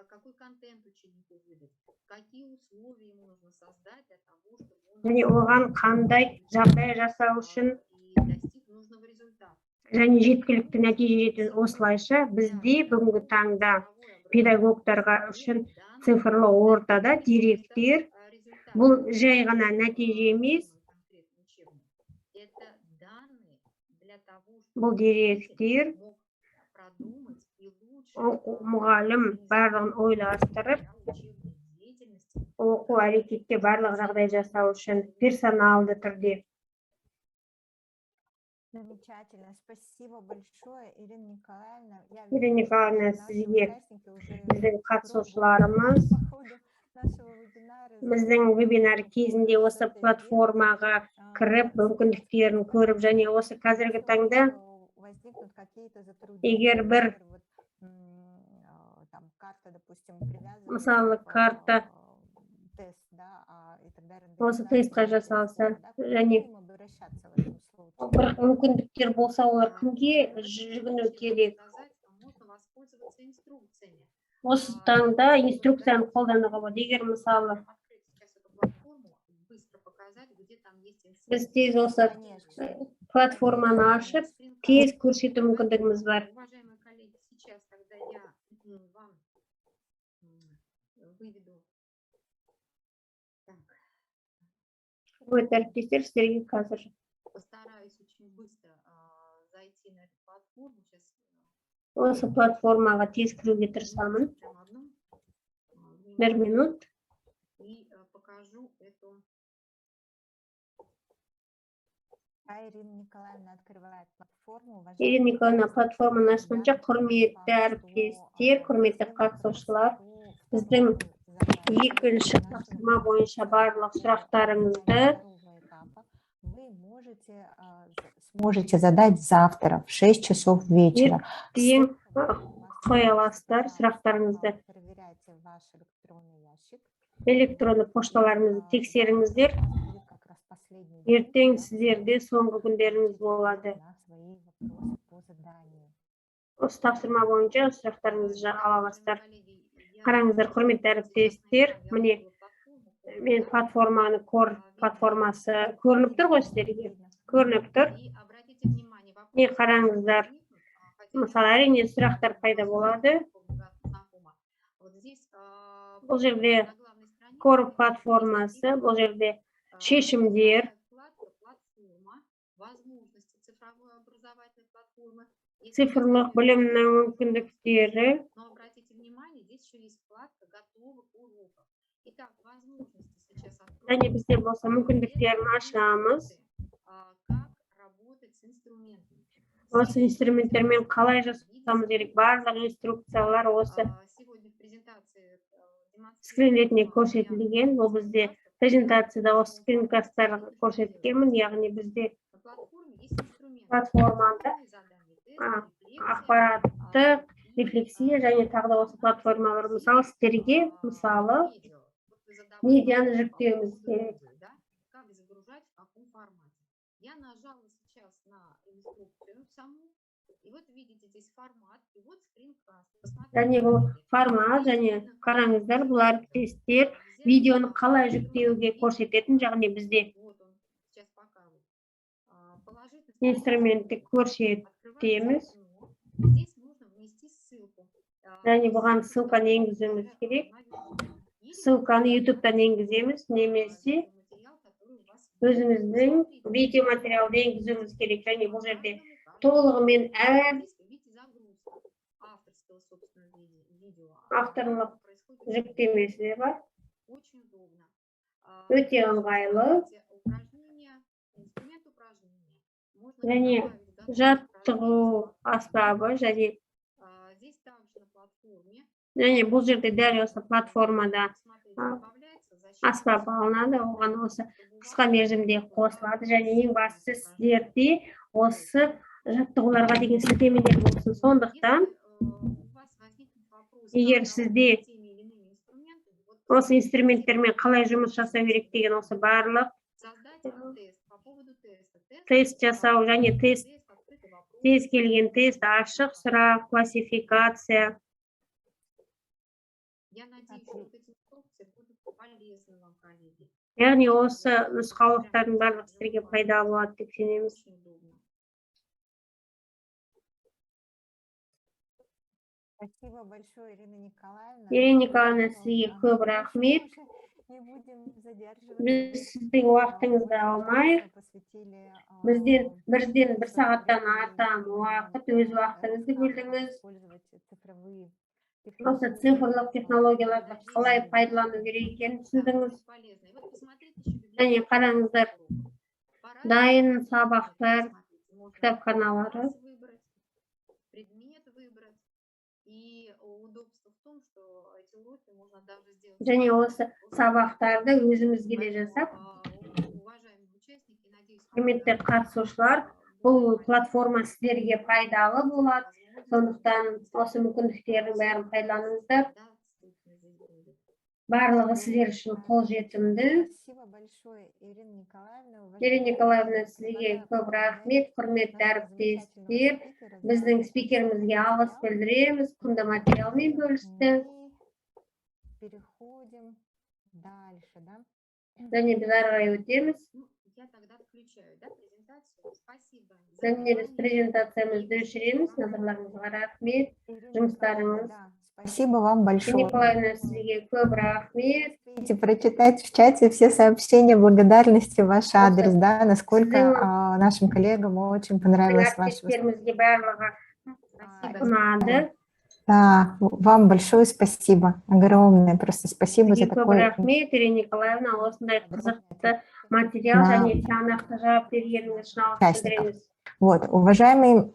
какой контент ученику выдать, какие условия ему нужно создать для того, чтобы он және оған қандай жағдай жасау үшін достиг нужного результата. және жеткілікті нәтиже жету. Осылайша бізде бүгінгі таңда педагогтарға үшін цифрлы ортада деректер бұл жай ғана нәтиже емес, бұл деректер мұғалім барлығын ойластырып, оқу әрекетте барлық жағдай жасау үшін персоналды түрде. Замечательно. Спасибо большое, Ирина Николаевна. Ирина Николаевна, сізге біздің қатысушыларымыз біздің вебинар кезінде осы платформаға кіріп, мүмкіндіктерін көріп, және осы қазіргі таңда егер бір мысалы карта осы тестқа жасалса, және бір мүмкіндіктер болса, олар кімге жүгіну керек? Осы таңда инструкцияны қолдануға болады. Егер мысалы біз тез осы платформаны ашып, тез көрсету мүмкіндігіміз бар. Әріптестер, сіздерге қазір постараюсь очень быстро зайти на эту платформу. Осы платформаға тез кіруге тырысамын. Бір минут. И покажу эту. Ирина Николаевна открывает платформу. Ирина Николаевна платформаны ашқанша, құрметті әріптестер, құрметті қатысушылар, біздің екінші тапсырма бойынша барлық сұрақтарыңызды вы сможете задать завтра в 6 часов вечера. Ертең қоя аласыздар сұрақтарыңызды. Электронды пошталарыңызды тексеріңіздер. Ертең сіздерде соңғы күндеріңіз болады. Осы тапсырма бойынша сұрақтарыңызды ала аласыздар. Қараңыздар, құрметті әріптестер, міне мен платформаны платформасы көрініп тұр ғой сіздерге? Көрініп тұр. Не қараңыздар. Мысалы, әрине сұрақтар пайда болады. Бұл жерде Core платформасы, бұл жерде шешімдер, цифрлық білімнің мүмкіндіктері, және бізде болса мүмкіндіктерін ашамыз. Осы инструменттермен қалай жасамыз керек? Барлық инструкциялар осы скрин ретінде көрсетілген. Ол бізде презентацияда осы скринкасттар көрсетілген. Яғни бізде платформада ақпараттық рефлексия және тағы да осы платформалар. Мысалы, сіздерге медианы жүктеуіміз керек. Я нажала сейчас на инструкцию саму, и вот видите здесь формат, и вот скринкаст. Және бұл формат, және қараңыздар, бұл әріптестер видеоны қалай жүктеуге көрсететін, яғни бізде инструментті көрсетеміз. Және бұған ссылканы енгізуіміз керек. Ссылканы YouTube-тан енгіземіз, немесе өзіміздің видеоматериалды енгізуіміз керек. Және бұл жерде толығымен авторлық жүктемесі бар. Өте ыңғайлы. Және жаттығу аспабы, және бұл жерде дәл осы платформада аспап алынады, оған осы қысқа мерзімде қосылады, және ең бастысы сіздерде осы жаттығуларға деген сілтемелер болсын. Сондықтан, егер сізде осы инструменттермен қалай жұмыс жасау керек деген осы барлық тест жасау және тест келген тест, ашық сұрақ, классификация. Яғни осы нұсқаулықтардың барлық сіздерге пайдалы болады деп сенеміз. Спасибо большое, Ирина Николаевна. Ирина Николаевна, сізге көп рахмет. Біз сіздің уақытыңызды алмайық. Бірден бір сағаттан артам уақыт, өз уақытыңызды бөлдіңіз. Осы цифрлық технологияларды қалай пайдалану керек екенін түсіндіңіз. Және қараңыздар, дайын сабақтар, кітапханалары. Және осы сабақтарды өзімізге де жасап, құрметті қатысушылар, бұл платформа сіздерге пайдалы болады. Сондықтан осы мүмкіндіктердің бәрін пайдаланыңыздар. Барлығы сіздер үшін қолжетімді. Ирина Николаевна, сізге көп рахмет, құрметті әріптестер. Біздің спикерімізге алғыс білдіреміз, құнды материалмен бөлісті. Және біз ары қарай өтеміз. Және біз презентациямызды өшіреміз. Назарларыңызға рахмет. Жұмыстарыңыз. Спасибо вам большое. Николаевна, сізге көп рахмет. Прочитать в чате все сообщения благодарности в ваш адрес, да, насколько нашим коллегам очень понравилось ваше выступление. Да, вам большое спасибо, огромное просто спасибо за такой... рахмет, Ирина Николаевна, осындай қызықты материал және тиянақты жауап бергеніңіз үшін алғыс білдіреміз. Вот, уважаемые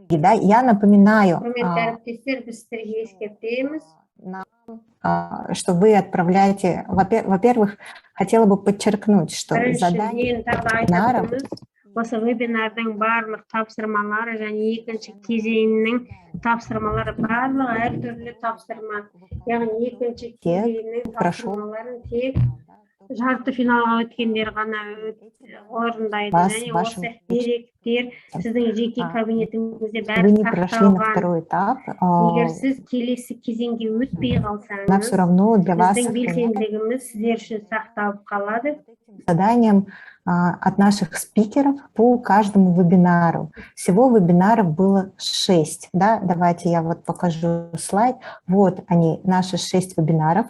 да, я напоминаю, что вы отправляете, во-первых, хотела бы подчеркнуть, что задание вебинаров осы вебинардың барлық тапсырмалары және екінші кезеңнің тапсырмалары барлығы әртүрлі тапсырма. Яғни екінші кезеңнің тапсырмаларын тек жарты финалға өткендер ғана орындайды. Және осы деректер сіздің жеке кабинетіңізде бәрі сақталған. Егер сіз келесі кезеңге өтпей қалсаңыз, біздің белсенділігіміз сіздер үшін сақталып қалады. Заданием от наших спикеров по каждому вебинару. Всего вебинаров было 6. Да? Давайте я вот покажу слайд. Вот они, наши 6 вебинаров.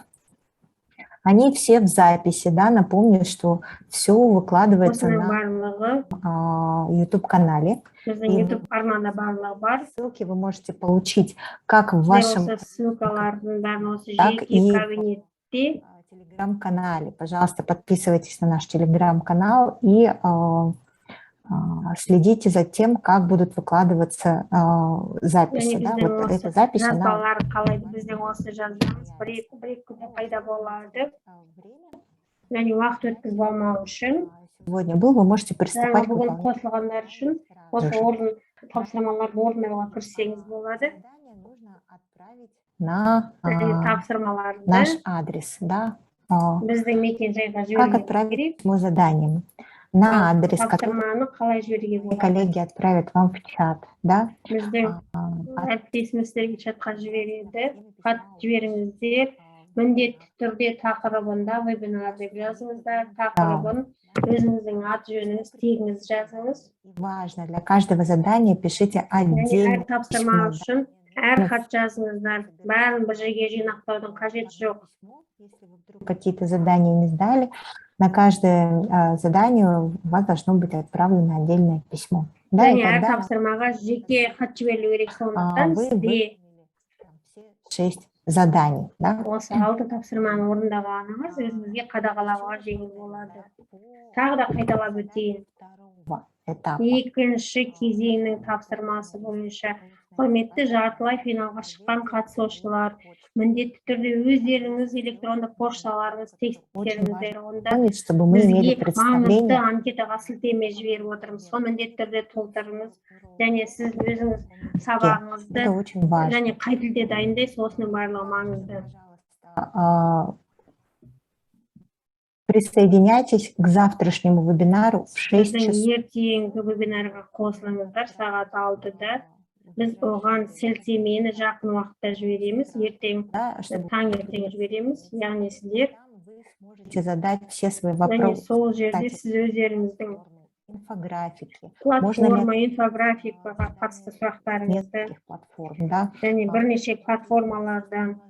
Они все в записи. Да? Напомню, что все выкладывается на YouTube-канале. Ссылки вы можете получить как в вашем, так и телеграм-канале. Пожалуйста, подписывайтесь на наш телеграм-канал и следите за тем, как будут выкладываться записи. Да? Вот эта запись, она... Сегодня был, вы можете приступать к выполнению. На наш адрес, да? Как отправить письмо заданием? На адрес, который коллеги отправят вам в чат, да? Міндетті түрде тақырыбында вебинар деп жазыңыздар, тақырыбын өзіңіздің аты жөніңіз, тегіңіз жазыңыз. Важно, для каждого задания пишите отдельно. Әр тапсырма үшін әр хат жазыңыздар, бәрін бір жерге жинақтаудың қажеті жоқ. Если вы вдруг какие-то задания не сдали, на каждое задание у вас должно быть отправлено отдельное письмо. Да, және әр тапсырмаға жеке хат жіберілу керек, сондықтан сізде 6 заданий. Да? Осы 6 тапсырманы орындағаныңыз өзіңізге қадағалауға жеңіл болады. Тағы да қайталап өтейін. Этапа. Екінші кезеңнің тапсырмасы бойынша құрметті жартылай финалға шыққан қатысушылар, міндетті түрде өздеріңіз электронды пошталарыңыз текстеріңіздер. Онда Помнить, чтобы мы имели бізге маңызды представление. анкетаға сілтеме жіберіп отырмыз. Соны міндетті түрде толтырыңыз. Және сіз өзіңіз сабағыңызды Это очень важно. және қай тілде дайындайсыз, осының барлығы маңызды. Присоединяйтесь к завтрашнему вебинару в 6 Біздің часов. ертеңгі вебинарға қосылыңыздар сағат 6-да. Біз оған сілтемені жақын уақытта жібереміз, ертең Да, чтобы таңертең жібереміз. Яғни сіздер вы сможете задать все свои және вопросы. сол жерде сіз өздеріңіздің Инфографики, платформа, инфографикаға қатысты сұрақтарыңызды нескольких платформ, да, және бірнеше платформалардан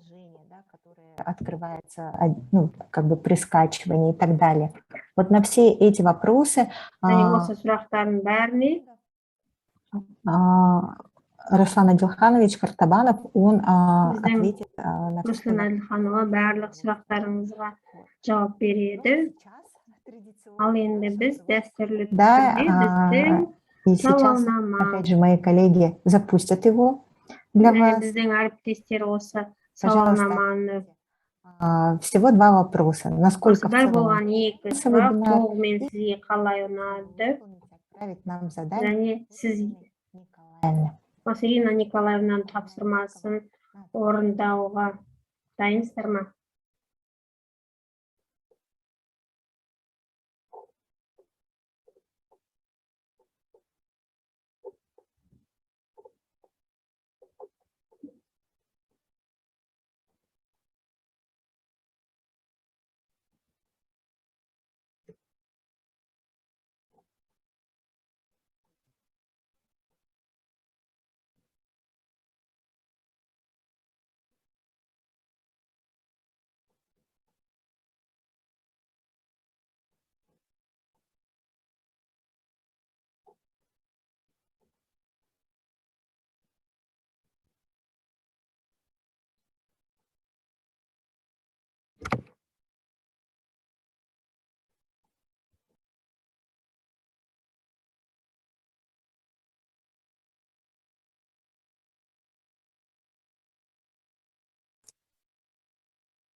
да, которые открываются, ну, как бы при скачивании и так далее. Вот на все эти вопросы және осы сұрақтардың бәріне Руслан Адилханович Картабанов, он Біздің ответит на все Руслан Әділханұлы барлық сұрақтарыңызға жауап береді. Ал енді біз дәстүрлі түрде Да, біздің и сейчас, сауалнама, опять же, мои коллеги запустят его для және вас. біздің әріптестер осы Пожалуйста. сауалнаманы Всего 2 вопроса. Насколько в осыдай целом болған екі осы сұрақ вебинар толығымен сізге қалай ұнады, отправить нам задание және сіз Николаевне. осы Ирина Николаевнаның тапсырмасын орындауға дайынсыздар ма?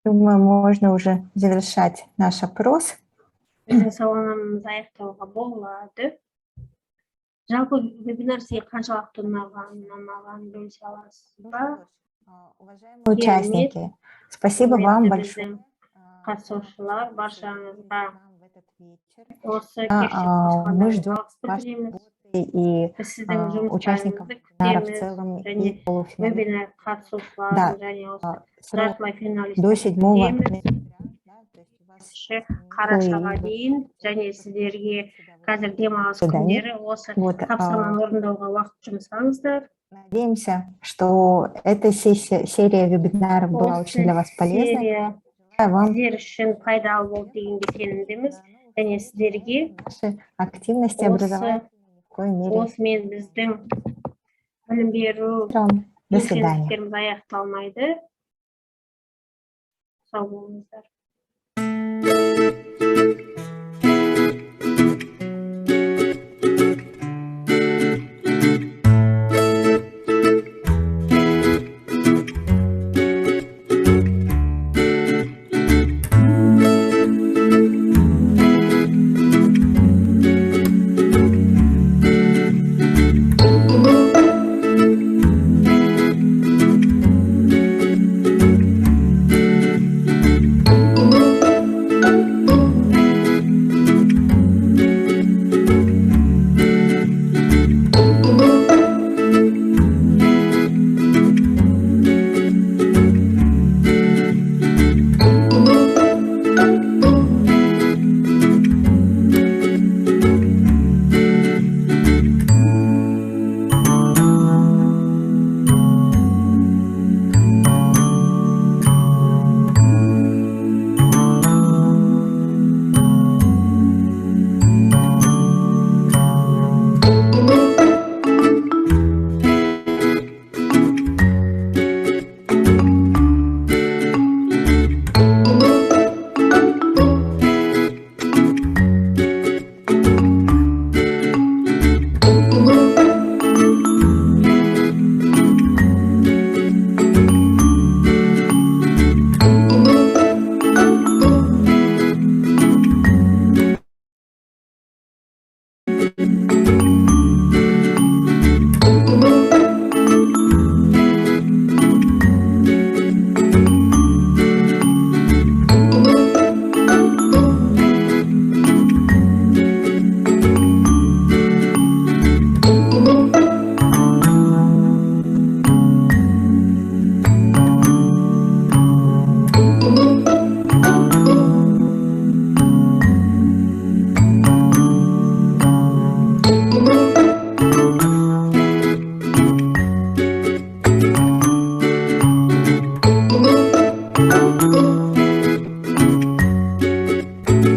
Думаю, можно уже завершать наш опрос. Біздің сауалнамамыз аяқтауға болады. Жалпы вебинар сізге қаншалықты ұнағанын бөлісе аласыз ба? Уважаемые участники, спасибо вам большое. Қатысушылар, баршаңызға осы Мы ждем кешті вашей күтеміз. работы и Біз сіздің участников жұмыстарыңызды вебинара в күтеміз. целом және и полуфиналистов. Вебинар Да, қатысушыларын және осы срок жартылай до финалистерді 7 күтеміз. ноября, да, то есть у вас Қарашаға дейін және сіздерге қазір демалыс Задание. күндері осы Вот, тапсырманы орындауға уақыт жұмсаңыздар. надеемся, что эта серия вебинаров была очень для вас полезной. серия Желаю вам сіздер үшін пайдалы болды дегенге сенімдіміз. Және сіздерге вашей активности образования в коей мере. осымен біздің білім беру До свидания. белсенділіктеріміз аяқталмайды. Сау болыңыздар.